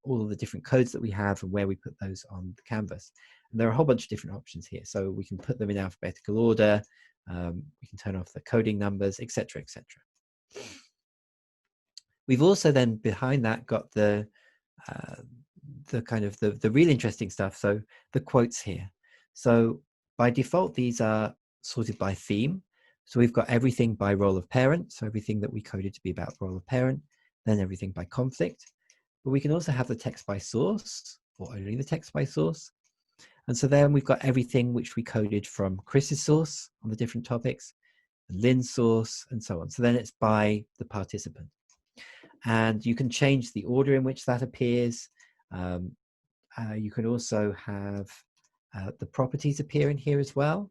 all of the different codes that we have and where we put those on the canvas. And there are a whole bunch of different options here. So we can put them in alphabetical order. We can turn off the coding numbers, etc., etc. We've also then behind that got the kind of the real interesting stuff. So the quotes here. So by default, these are sorted by theme. So we've got everything by role of parent. So everything that we coded to be about role of parent, then everything by conflict. But we can also have the text by source or only the text by source. And so then we've got everything which we coded from Chris's source on the different topics, Lynn's source, and so on. So then it's by the participant. And you can change the order in which that appears. You can also have the properties appear in here as well.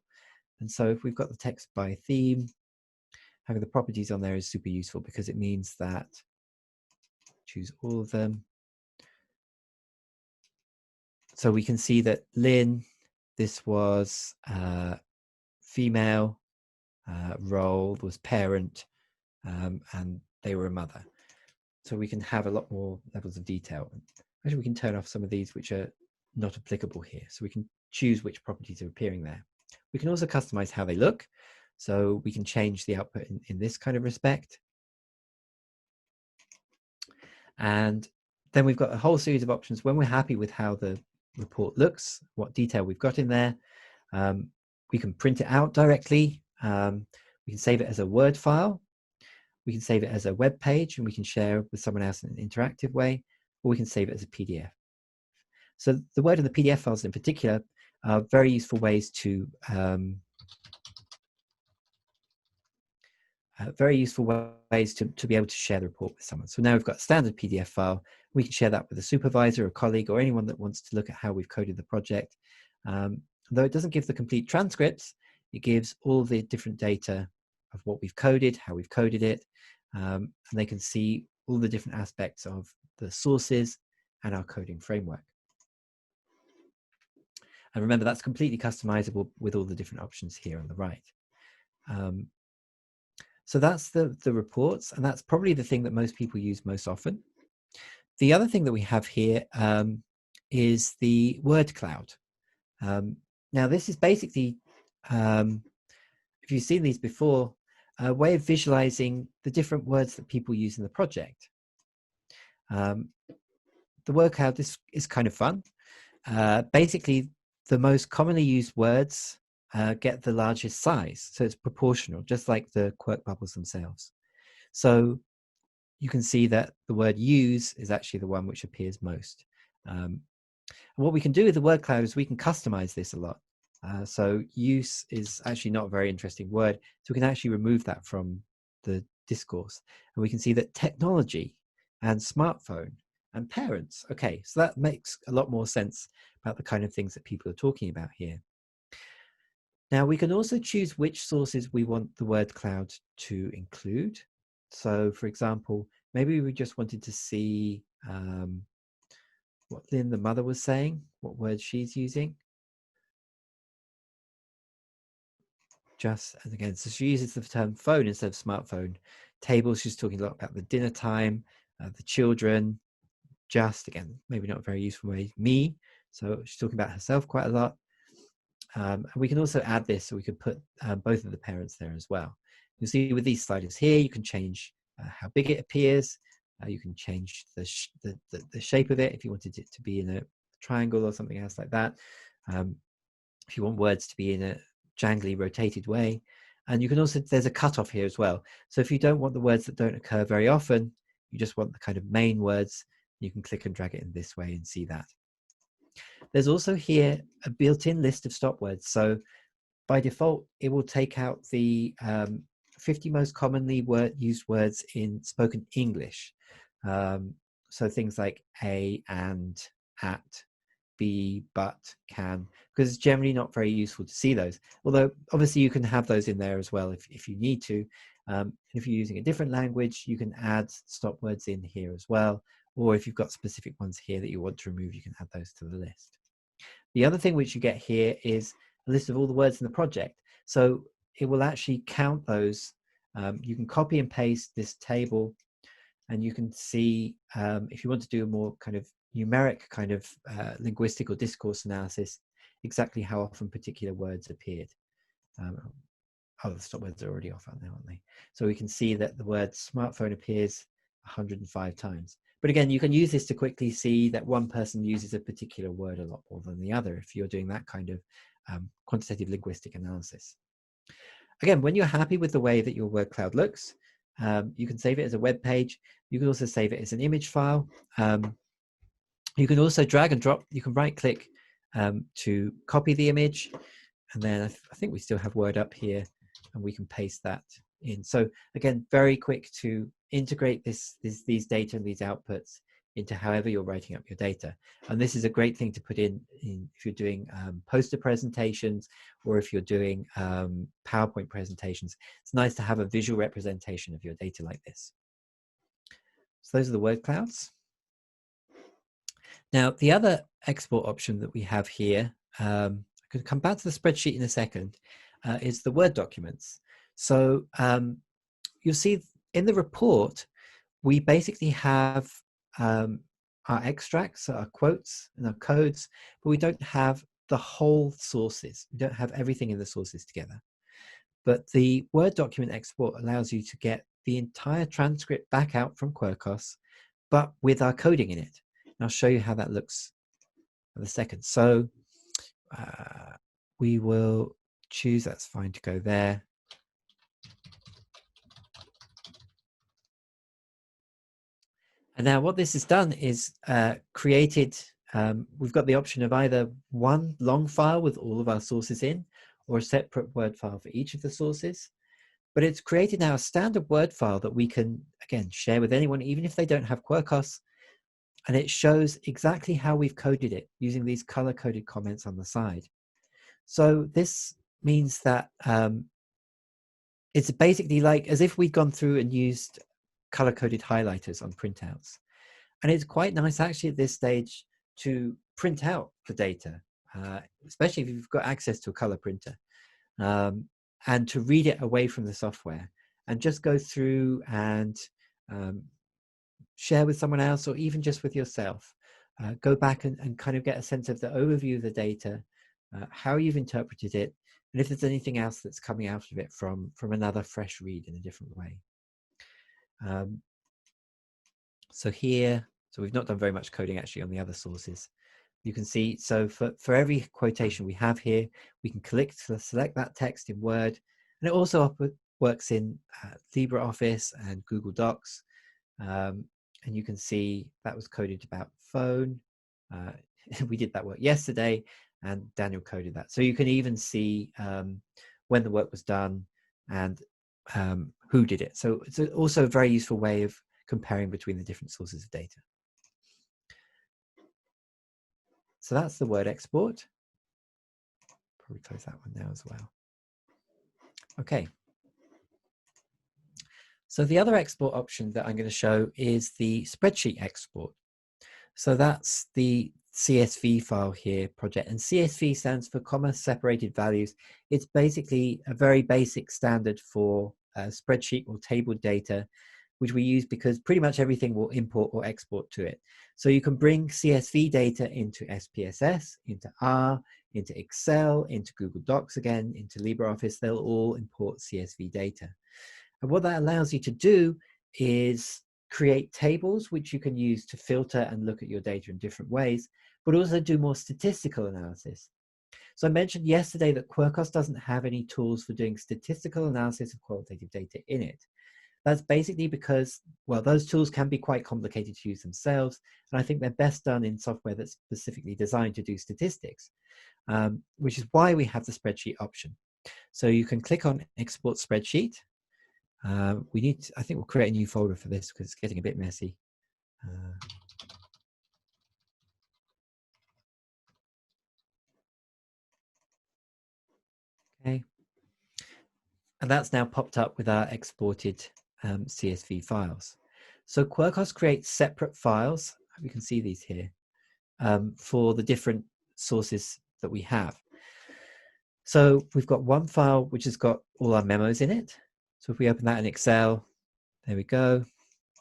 And so if we've got the text by theme, having the properties on there is super useful because it means that choose all of them. So we can see that Lynn, this was female, role was parent, and they were a mother. So we can have a lot more levels of detail. Actually, we can turn off some of these which are not applicable here. So we can choose which properties are appearing there. We can also customize how they look. So we can change the output in this kind of respect. And then we've got a whole series of options when we're happy with how the report looks, what detail we've got in there. We can print it out directly. We can save it as a Word file. We can save it as a web page and we can share with someone else in an interactive way, or we can save it as a PDF. So the Word and the PDF files in particular are very useful ways to be able to share the report with someone. So now we've got a standard PDF file. We can share that with a supervisor, a colleague, or anyone that wants to look at how we've coded the project. Though it doesn't give the complete transcripts, it gives all the different data of what we've coded, how we've coded it, and they can see all the different aspects of the sources and our coding framework. And remember, that's completely customizable with all the different options here on the right. So that's the reports, and that's probably the thing that most people use most often. The other thing that we have here is the word cloud. Now, this is basically, if you've seen these before, a way of visualizing the different words that people use in the project. The word cloud is kind of fun. Basically, the most commonly used words get the largest size. So it's proportional, just like the quirk bubbles themselves. So you can see that the word use is actually the one which appears most. And what we can do with the word cloud is we can customize this a lot. So use is actually not a very interesting word. So we can actually remove that from the discourse. And we can see that technology and smartphone and parents. Okay, so that makes a lot more sense about the kind of things that people are talking about here. Now we can also choose which sources we want the word cloud to include. So for example, maybe we just wanted to see what Lynn, the mother, was saying, what words she's using. Just, and again, so she uses the term phone instead of smartphone. Tables, she's talking a lot about the dinner time, the children. Just, again, maybe not a very useful way. Me, so she's talking about herself quite a lot. And we can also add this, so we could put both of the parents there as well. You'll see with these sliders here, you can change how big it appears. You can change the shape of it if you wanted it to be in a triangle or something else like that. If you want words to be in a jangly, rotated way. And you can also, there's a cutoff here as well. So if you don't want the words that don't occur very often, you just want the kind of main words, you can click and drag it in this way and see that. There's also here a built-in list of stop words. So by default, it will take out the 50 most commonly used words in spoken English. So things like a, and, at, be, but, can, because it's generally not very useful to see those. Although obviously you can have those in there as well if you need to. If you're using a different language, you can add stop words in here as well. Or if you've got specific ones here that you want to remove, you can add those to the list. The other thing which you get here is a list of all the words in the project. So it will actually count those. You can copy and paste this table, and you can see if you want to do a more kind of numeric kind of linguistic or discourse analysis, exactly how often particular words appeared. Oh, the stop words are already off now, aren't they? So we can see that the word smartphone appears 105 times. But again, you can use this to quickly see that one person uses a particular word a lot more than the other if you're doing that kind of quantitative linguistic analysis. Again, when you're happy with the way that your word cloud looks, you can save it as a web page. You can also save it as an image file. You can also drag and drop. You can right click to copy the image. And then I think we still have Word up here, and we can paste that in. So again, very quick to integrate these data and these outputs into however you're writing up your data. And this is a great thing to put in if you're doing poster presentations, or if you're doing PowerPoint presentations. It's nice to have a visual representation of your data like this. So those are the word clouds. Now, the other export option that we have here, I could come back to the spreadsheet in a second, is the Word documents. So you'll see in the report, we basically have our extracts, our quotes and our codes, but we don't have the whole sources. We don't have everything in the sources together. But the Word document export allows you to get the entire transcript back out from QUIRKOS, but with our coding in it. And I'll show you how that looks in a second. So we will choose, that's fine to go there. And now what this has done is created, we've got the option of either one long file with all of our sources in, or a separate Word file for each of the sources. But it's created now a standard Word file that we can, again, share with anyone, even if they don't have QUIRKOS. And it shows exactly how we've coded it using these color-coded comments on the side. So this means that it's basically like as if we'd gone through and used color-coded highlighters on printouts. And it's quite nice actually at this stage to print out the data, especially if you've got access to a color printer, and to read it away from the software and just go through and share with someone else, or even just with yourself. Go back and kind of get a sense of the overview of the data, how you've interpreted it, and if there's anything else that's coming out of it from another fresh read in a different way. So here, so we've not done very much coding actually on the other sources. You can see, so for every quotation we have here, we can select that text in Word, and it also works in LibreOffice and Google Docs. And you can see that was coded about phone. We did that work yesterday, and Daniel coded that. So you can even see when the work was done and who did it. So it's also a very useful way of comparing between the different sources of data. So that's the Word export. Probably close that one now as well. Okay. So the other export option that I'm going to show is the Spreadsheet Export. So that's the CSV file here project, and CSV stands for comma separated values. It's basically a very basic standard for spreadsheet or table data, which we use because pretty much everything will import or export to it. So you can bring CSV data into SPSS, into R, into Excel, into Google Docs again, into LibreOffice. They'll all import CSV data. And what that allows you to do is create tables which you can use to filter and look at your data in different ways, but also do more statistical analysis. So I mentioned yesterday that QUIRKOS doesn't have any tools for doing statistical analysis of qualitative data in it. That's basically because, well, those tools can be quite complicated to use themselves, and I think they're best done in software that's specifically designed to do statistics, which is why we have the spreadsheet option. So you can click on Export Spreadsheet. I think we'll create a new folder for this because it's getting a bit messy. Okay. And that's now popped up with our exported CSV files. So QUIRKOS creates separate files. You can see these here for the different sources that we have. So we've got one file which has got all our memos in it. So if we open that in Excel, there we go.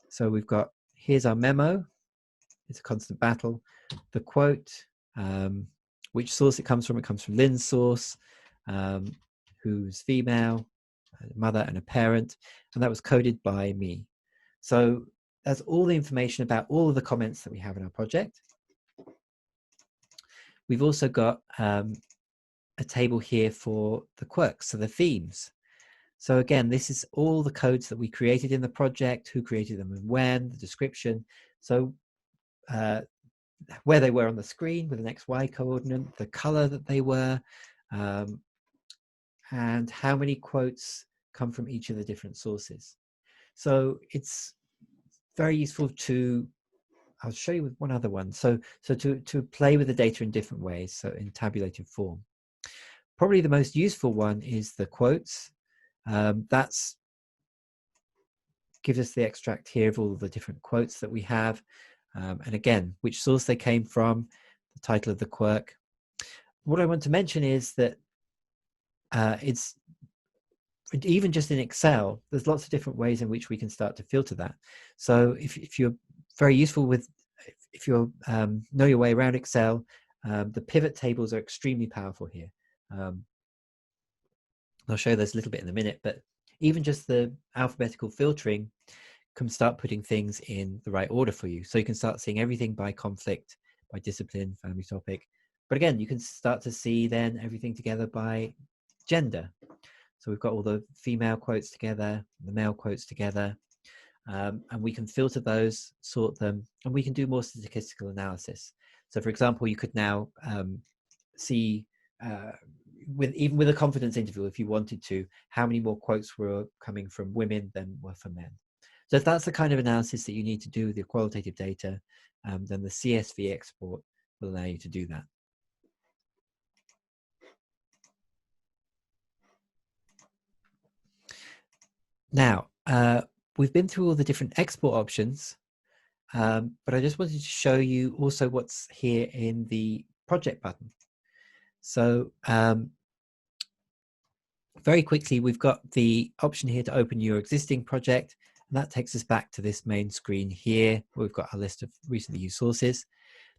So we've got, here's our memo. It's a constant battle. The quote, which source it comes from Lynn's source, who's female, a mother and a parent, and that was coded by me. So that's all the information about all of the comments that we have in our project. We've also got a table here for the quirks, so the themes. So again, this is all the codes that we created in the project, who created them and when, the description. So where they were on the screen with an XY coordinate, the color that they were, and how many quotes come from each of the different sources. So it's very useful to, I'll show you with one other one. So to play with the data in different ways, so in tabulated form. Probably the most useful one is the quotes. That's gives us the extract here of all of the different quotes that we have. And again, which source they came from, the title of the quirk. What I want to mention is that it's even just in Excel, there's lots of different ways in which we can start to filter that. So if you're very useful with, if you know your way around Excel, the pivot tables are extremely powerful here. I'll show you this a little bit in a minute, but even just the alphabetical filtering can start putting things in the right order for you. So you can start seeing everything by conflict, by discipline, family topic. But again, you can start to see then everything together by gender. So we've got all the female quotes together, the male quotes together, and we can filter those, sort them, and we can do more statistical analysis. So for example, you could now see, even with a confidence interval, if you wanted to, how many more quotes were coming from women than were from men. So if that's the kind of analysis that you need to do with your qualitative data, then the CSV export will allow you to do that. Now, we've been through all the different export options, but I just wanted to show you also what's here in the project button. So very quickly, we've got the option here to open your existing project, and that takes us back to this main screen here, where we've got a list of recently used sources.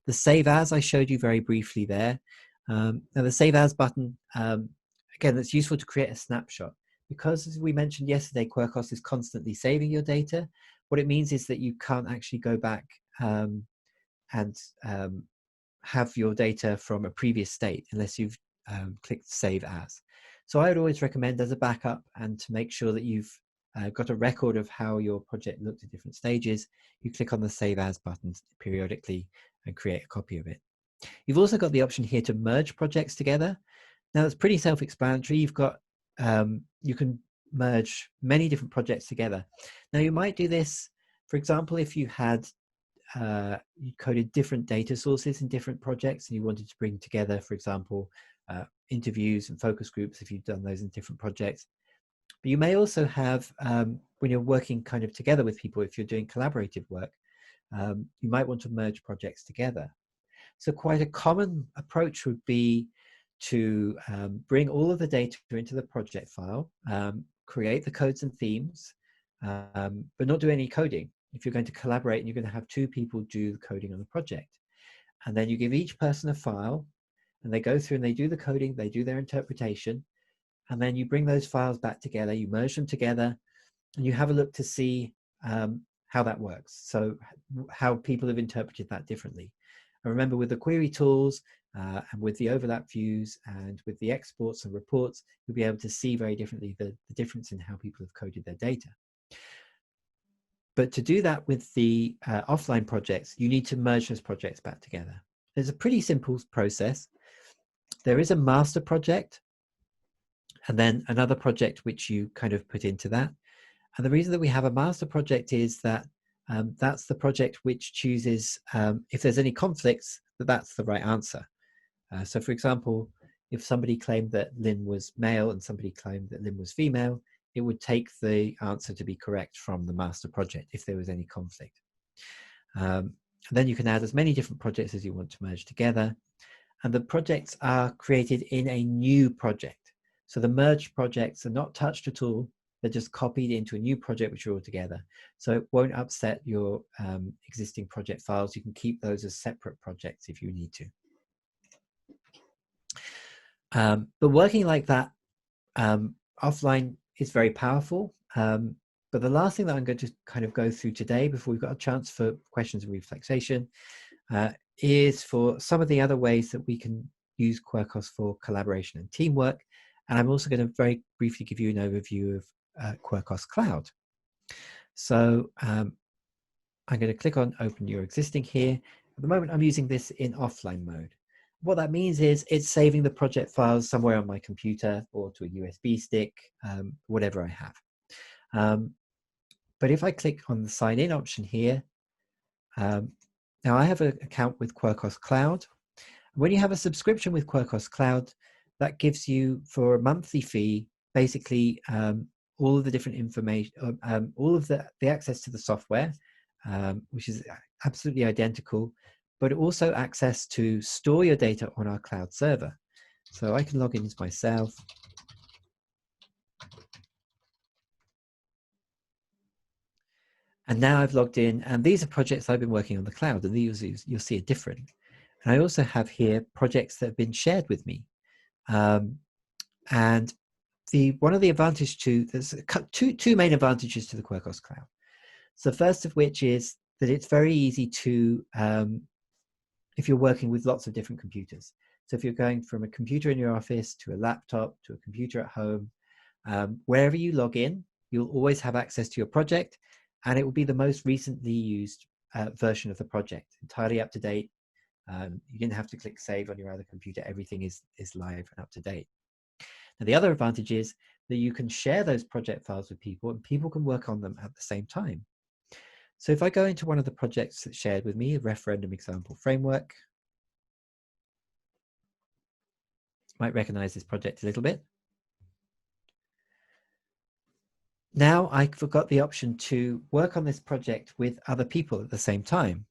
The Save As I showed you very briefly there. Now the Save As button, again, it's useful to create a snapshot. Because as we mentioned yesterday, QUIRKOS is constantly saving your data. What it means is that you can't actually go back and have your data from a previous state unless you've clicked Save As. So I would always recommend as a backup, and to make sure that you've got a record of how your project looked at different stages, you click on the Save As button periodically and create a copy of it. You've also got the option here to merge projects together. Now it's pretty self-explanatory. You've got you can merge many different projects together. Now you might do this, for example, if you had you coded different data sources in different projects and you wanted to bring together, for example, interviews and focus groups, if you've done those in different projects. But you may also have, when you're working kind of together with people, if you're doing collaborative work, you might want to merge projects together. So quite a common approach would be to bring all of the data into the project file, create the codes and themes, but not do any coding. If you're going to collaborate and you're going to have two people do the coding on the project, and then you give each person a file, and they go through and they do the coding, they do their interpretation, and then you bring those files back together, you merge them together, and you have a look to see how that works. So how people have interpreted that differently. And remember, with the query tools and with the overlap views and with the exports and reports, you'll be able to see very differently the difference in how people have coded their data. But to do that with the offline projects, you need to merge those projects back together. It's a pretty simple process. There is a master project and then another project which you kind of put into that. And the reason that we have a master project is that that's the project which chooses, if there's any conflicts, that's the right answer. So for example, if somebody claimed that Lynn was male and somebody claimed that Lynn was female, it would take the answer to be correct from the master project if there was any conflict. Then you can add as many different projects as you want to merge together. And the projects are created in a new project. So the merged projects are not touched at all. They're just copied into a new project which are all together. So it won't upset your existing project files. You can keep those as separate projects if you need to. But working like that offline is very powerful. But the last thing that I'm going to kind of go through today before we've got a chance for questions and reflexation is for some of the other ways that we can use QUIRKOS for collaboration and teamwork. And I'm also going to very briefly give you an overview of QUIRKOS Cloud. So I'm going to click on Open Your Existing here. At the moment, I'm using this in offline mode. What that means is it's saving the project files somewhere on my computer or to a USB stick, whatever I have. But if I click on the Sign In option here, now I have an account with QUIRKOS Cloud. When you have a subscription with QUIRKOS Cloud, that gives you, for a monthly fee, basically all of the different information, all of the access to the software, which is absolutely identical, but also access to store your data on our cloud server. So I can log in as myself. And now I've logged in, and these are projects I've been working on the cloud, and these you'll see are different. And I also have here projects that have been shared with me. And one of the advantages there's two main advantages to the QUIRKOS Cloud. So the first of which is that it's very easy to, if you're working with lots of different computers. So if you're going from a computer in your office to a laptop to a computer at home, wherever you log in, you'll always have access to your project, and it will be the most recently used version of the project, entirely up to date. You didn't have to click save on your other computer. Everything is live and up to date. Now, the other advantage is that you can share those project files with people and people can work on them at the same time. So if I go into one of the projects that's shared with me, a referendum example framework, might recognize this project a little bit. Now I've got the option to work on this project with other people at the same time.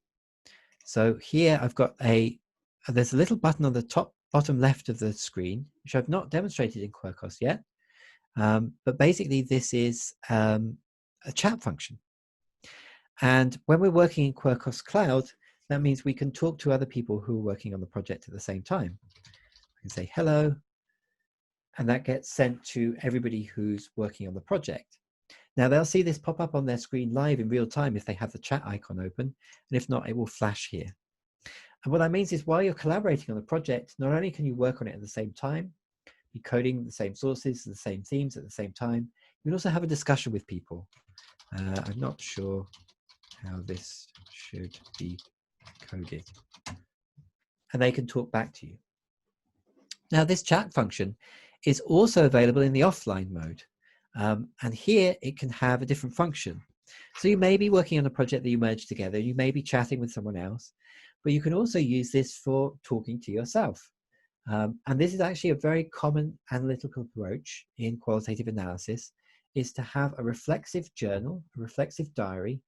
So here I've got there's a little button on the bottom left of the screen, which I've not demonstrated in QUIRKOS yet. But basically this is a chat function. And when we're working in QUIRKOS Cloud, that means we can talk to other people who are working on the project at the same time. I can say hello, and that gets sent to everybody who's working on the project. Now they'll see this pop up on their screen live in real time if they have the chat icon open, and if not, it will flash here. And what that means is while you're collaborating on the project, not only can you work on it at the same time, be coding the same sources, the same themes at the same time, you can also have a discussion with people. I'm not sure how this should be coded. And they can talk back to you. Now this chat function is also available in the offline mode. And here it can have a different function. So you may be working on a project that you merge together, you may be chatting with someone else, but you can also use this for talking to yourself. And this is actually a very common analytical approach in qualitative analysis, is to have a reflexive journal, a reflexive diary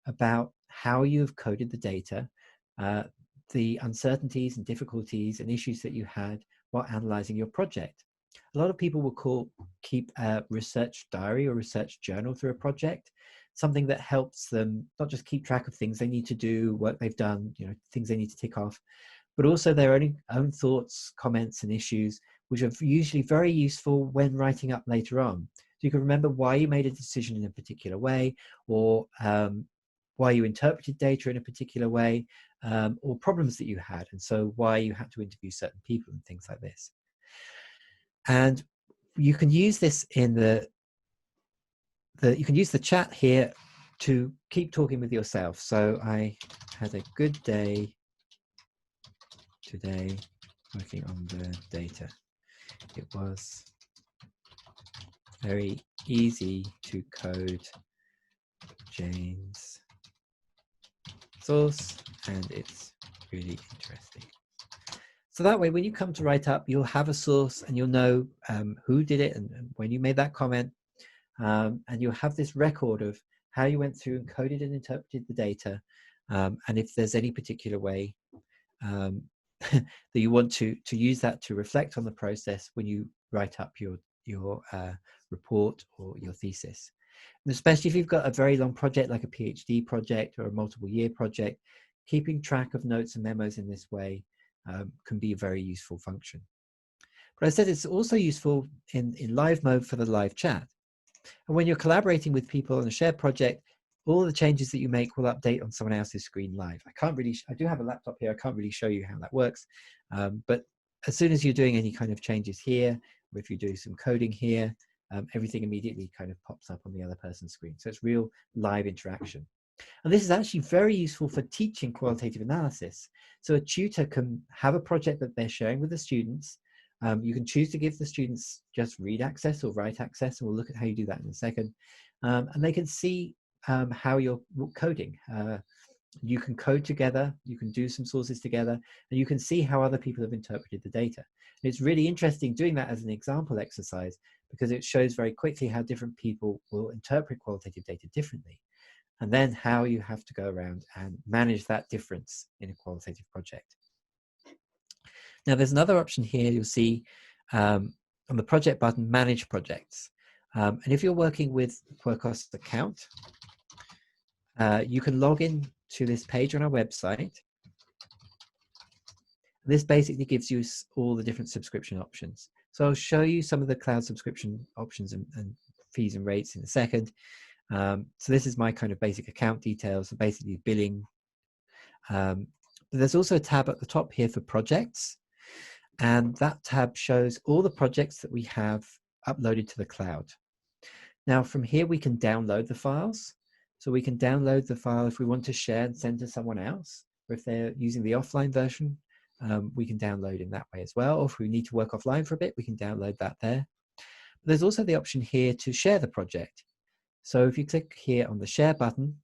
about how you've coded the data, the uncertainties and difficulties and issues that you had while analyzing your project. A lot of people will keep a research diary or research journal through a project, something that helps them not just keep track of things they need to do, work they've done, things they need to tick off, but also their own thoughts, comments, and issues, which are usually very useful when writing up later on. So you can remember why you made a decision in a particular way, or why you interpreted data in a particular way, or problems that you had, and so why you had to interview certain people and things like this. And you can use this in you can use the chat here to keep talking with yourself. So I had a good day today working on the data. It was very easy to code Jane's source, and it's really interesting. So that way, when you come to write up, you'll have a source and you'll know who did it and when you made that comment. And you'll have this record of how you went through and coded and interpreted the data. And if there's any particular way that you want to use that to reflect on the process when you write up your report or your thesis. And especially if you've got a very long project like a PhD project or a multiple year project, keeping track of notes and memos in this way can be a very useful function. But I said it's also useful in live mode for the live chat. And when you're collaborating with people on a shared project, all the changes that you make will update on someone else's screen live. I do have a laptop here. I can't really show you how that works. But as soon as you're doing any kind of changes here, or if you do some coding here, everything immediately kind of pops up on the other person's screen. So it's real live interaction. And this is actually very useful for teaching qualitative analysis. So a tutor can have a project that they're sharing with the students. You can choose to give the students just read access or write access, and we'll look at how you do that in a second. And they can see how you're coding. You can code together, you can do some sources together, and you can see how other people have interpreted the data. And it's really interesting doing that as an example exercise, because it shows very quickly how different people will interpret qualitative data differently, and then how you have to go around and manage that difference in a qualitative project. Now, there's another option here you'll see on the project button, Manage Projects. And if you're working with QUIRKOS account, you can log in to this page on our website. This basically gives you all the different subscription options. So I'll show you some of the cloud subscription options and fees and rates in a second. So this is my kind of basic account details, so basically billing. But there's also a tab at the top here for projects. And that tab shows all the projects that we have uploaded to the cloud. Now from here, we can download the files. So we can download the file if we want to share and send to someone else, or if they're using the offline version, we can download in that way as well. Or if we need to work offline for a bit, we can download that there. But there's also the option here to share the project. So if you click here on the share button,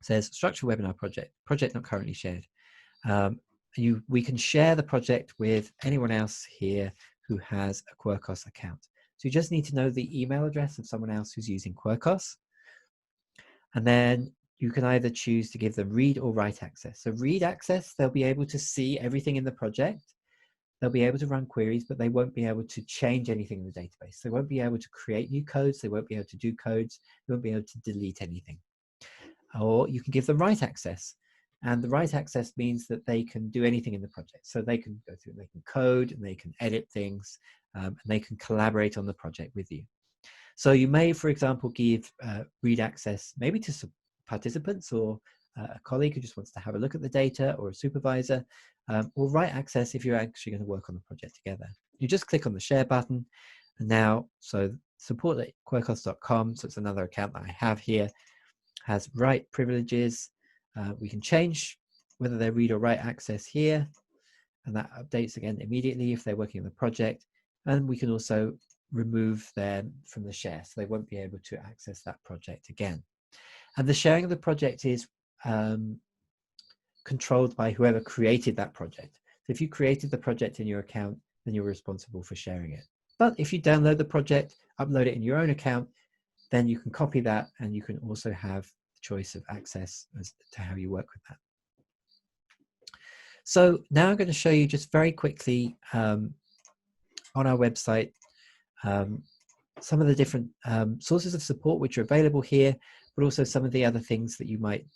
it says structured webinar project not currently shared. We can share the project with anyone else here who has a QUIRKOS account. So you just need to know the email address of someone else who's using QUIRKOS. And then you can either choose to give them read or write access. So read access, they'll be able to see everything in the project. They'll be able to run queries, but they won't be able to change anything in the database. They won't be able to create new codes. They won't be able to do codes. They won't be able to delete anything. Or you can give them write access. And the write access means that they can do anything in the project. So they can go through, they can code, and they can edit things, and they can collaborate on the project with you. So you may, for example, give read access maybe to some participants or a colleague who just wants to have a look at the data, or a supervisor, or write access if you're actually going to work on the project together. You just click on the share button, and now, so support at quirkos.com, so it's another account that I have here, has write privileges. We can change whether they read or write access here, and that updates again immediately if they're working on the project. And we can also remove them from the share, so they won't be able to access that project again. And the sharing of the project is controlled by whoever created that project. So if you created the project in your account, then you're responsible for sharing it. But if you download the project, upload it in your own account, then you can copy that, and you can also have the choice of access as to how you work with that. So now I'm going to show you just very quickly on our website some of the different sources of support which are available here, but also some of the other things that you might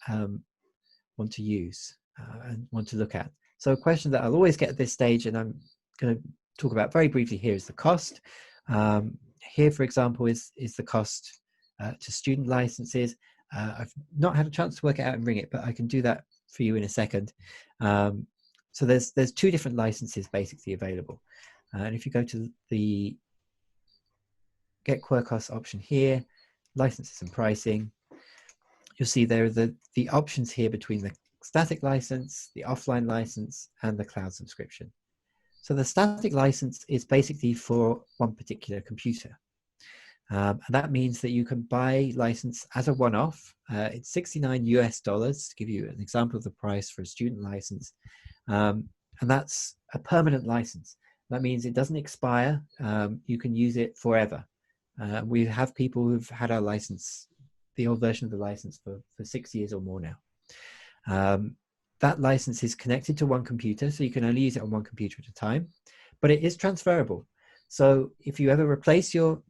want to use and want to look at. So a question that I'll always get at this stage, and I'm going to talk about very briefly here, is the cost. Here, for example, is the cost to student licenses. I've not had a chance to work it out and ring it, but I can do that for you in a second. So there's two different licenses basically available. And if you go to the Get QUIRKOS option here, licenses and pricing, you'll see there are the options here between the static license, the offline license, and the cloud subscription. So the static license is basically for one particular computer. And that means that you can buy license as a one-off. It's $69 US to give you an example of the price for a student license. And that's a permanent license. That means it doesn't expire. You can use it forever. We have people who've had our license, the old version of the license, for 6 years or more now. That license is connected to one computer, so you can only use it on one computer at a time, but it is transferable. So if you ever replace your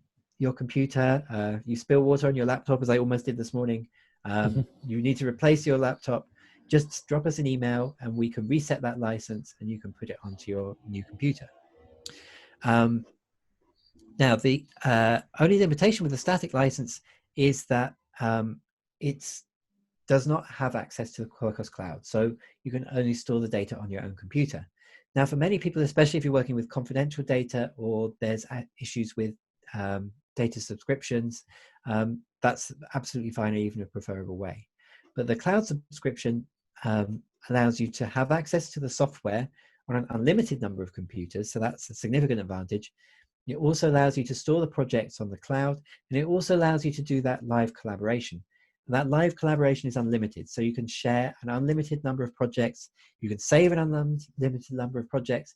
computer, you spill water on your laptop, as I almost did this morning, you need to replace your laptop, just drop us an email and we can reset that license and you can put it onto your new computer. Now, the only limitation with the static license is that it does not have access to the QUIRKOS cloud. So you can only store the data on your own computer. Now, for many people, especially if you're working with confidential data or there's issues with data subscriptions, that's absolutely fine, or even a preferable way. But the cloud subscription allows you to have access to the software on an unlimited number of computers. So that's a significant advantage. It also allows you to store the projects on the cloud, and it also allows you to do that live collaboration. And that live collaboration is unlimited. So you can share an unlimited number of projects, you can save an unlimited number of projects,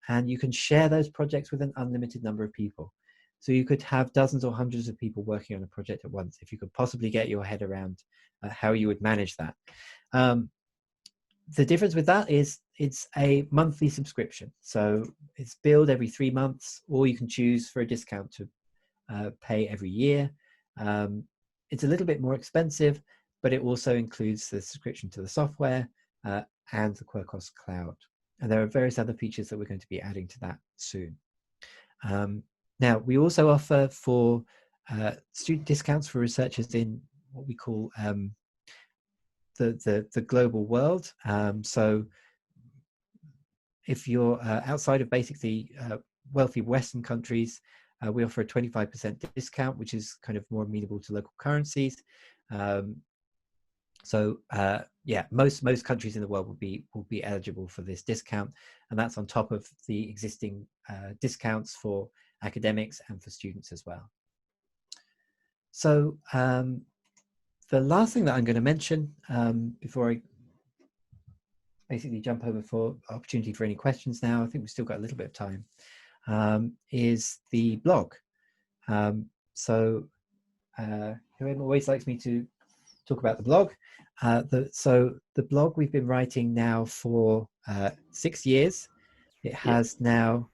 and you can share those projects with an unlimited number of people. So you could have dozens or hundreds of people working on a project at once, if you could possibly get your head around how you would manage that. The difference with that is it's a monthly subscription. So it's billed every 3 months, or you can choose for a discount to pay every year. It's a little bit more expensive, but it also includes the subscription to the software and the QUIRKOS cloud. And there are various other features that we're going to be adding to that soon. Now, we also offer for student discounts for researchers in what we call the global world. So if you're outside of basically wealthy Western countries, we offer a 25% discount, which is kind of more amenable to local currencies. Yeah, most countries in the world will be eligible for this discount, and that's on top of the existing discounts for academics and for students as well. So the last thing that I'm going to mention before I basically jump over for opportunity for any questions now, I think we've still got a little bit of time, is the blog. Hiram always likes me to talk about the blog. So the blog we've been writing now for 6 years. It has now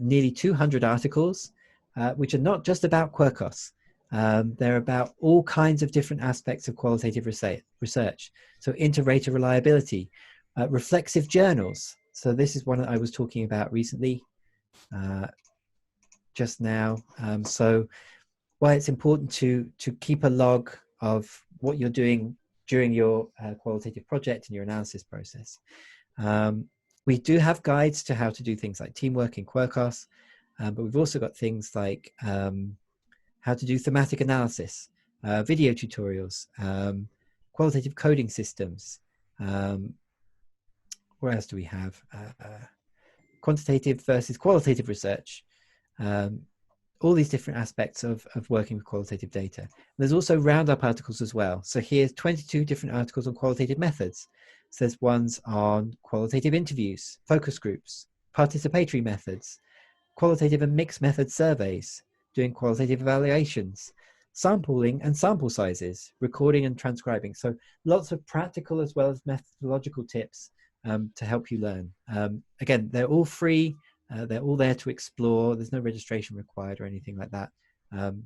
nearly 200 articles, which are not just about QUIRKOS. They're about all kinds of different aspects of qualitative research. So inter-rater reliability, reflexive journals. So this is one that I was talking about recently, just now. So why it's important to keep a log of what you're doing during your qualitative project and your analysis process. We do have guides to how to do things like teamwork in QUIRKOS, but we've also got things like how to do thematic analysis, video tutorials, qualitative coding systems. What else do we have? Quantitative versus qualitative research. All these different aspects of working with qualitative data. There's also roundup articles as well. So here's 22 different articles on qualitative methods. So there's ones on qualitative interviews, focus groups, participatory methods, qualitative and mixed method surveys, doing qualitative evaluations, sampling and sample sizes, recording and transcribing. So lots of practical as well as methodological tips to help you learn. Again, they're all free. They're all there to explore. There's no registration required or anything like that. And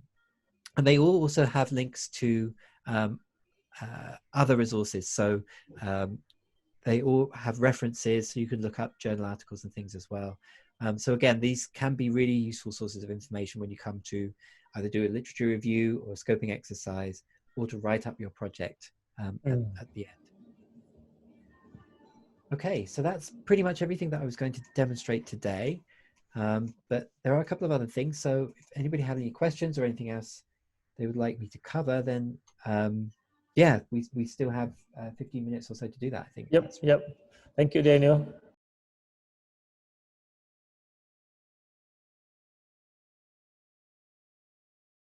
they all also have links to other resources. So they all have references, so you can look up journal articles and things as well. So again, these can be really useful sources of information when you come to either do a literature review or a scoping exercise, or to write up your project at the end. Okay, so that's pretty much everything that I was going to demonstrate today. But there are a couple of other things. So if anybody had any questions or anything else they would like me to cover, then yeah, we still have 15 minutes or so to do that, I think. Yep. Thank you, Daniel.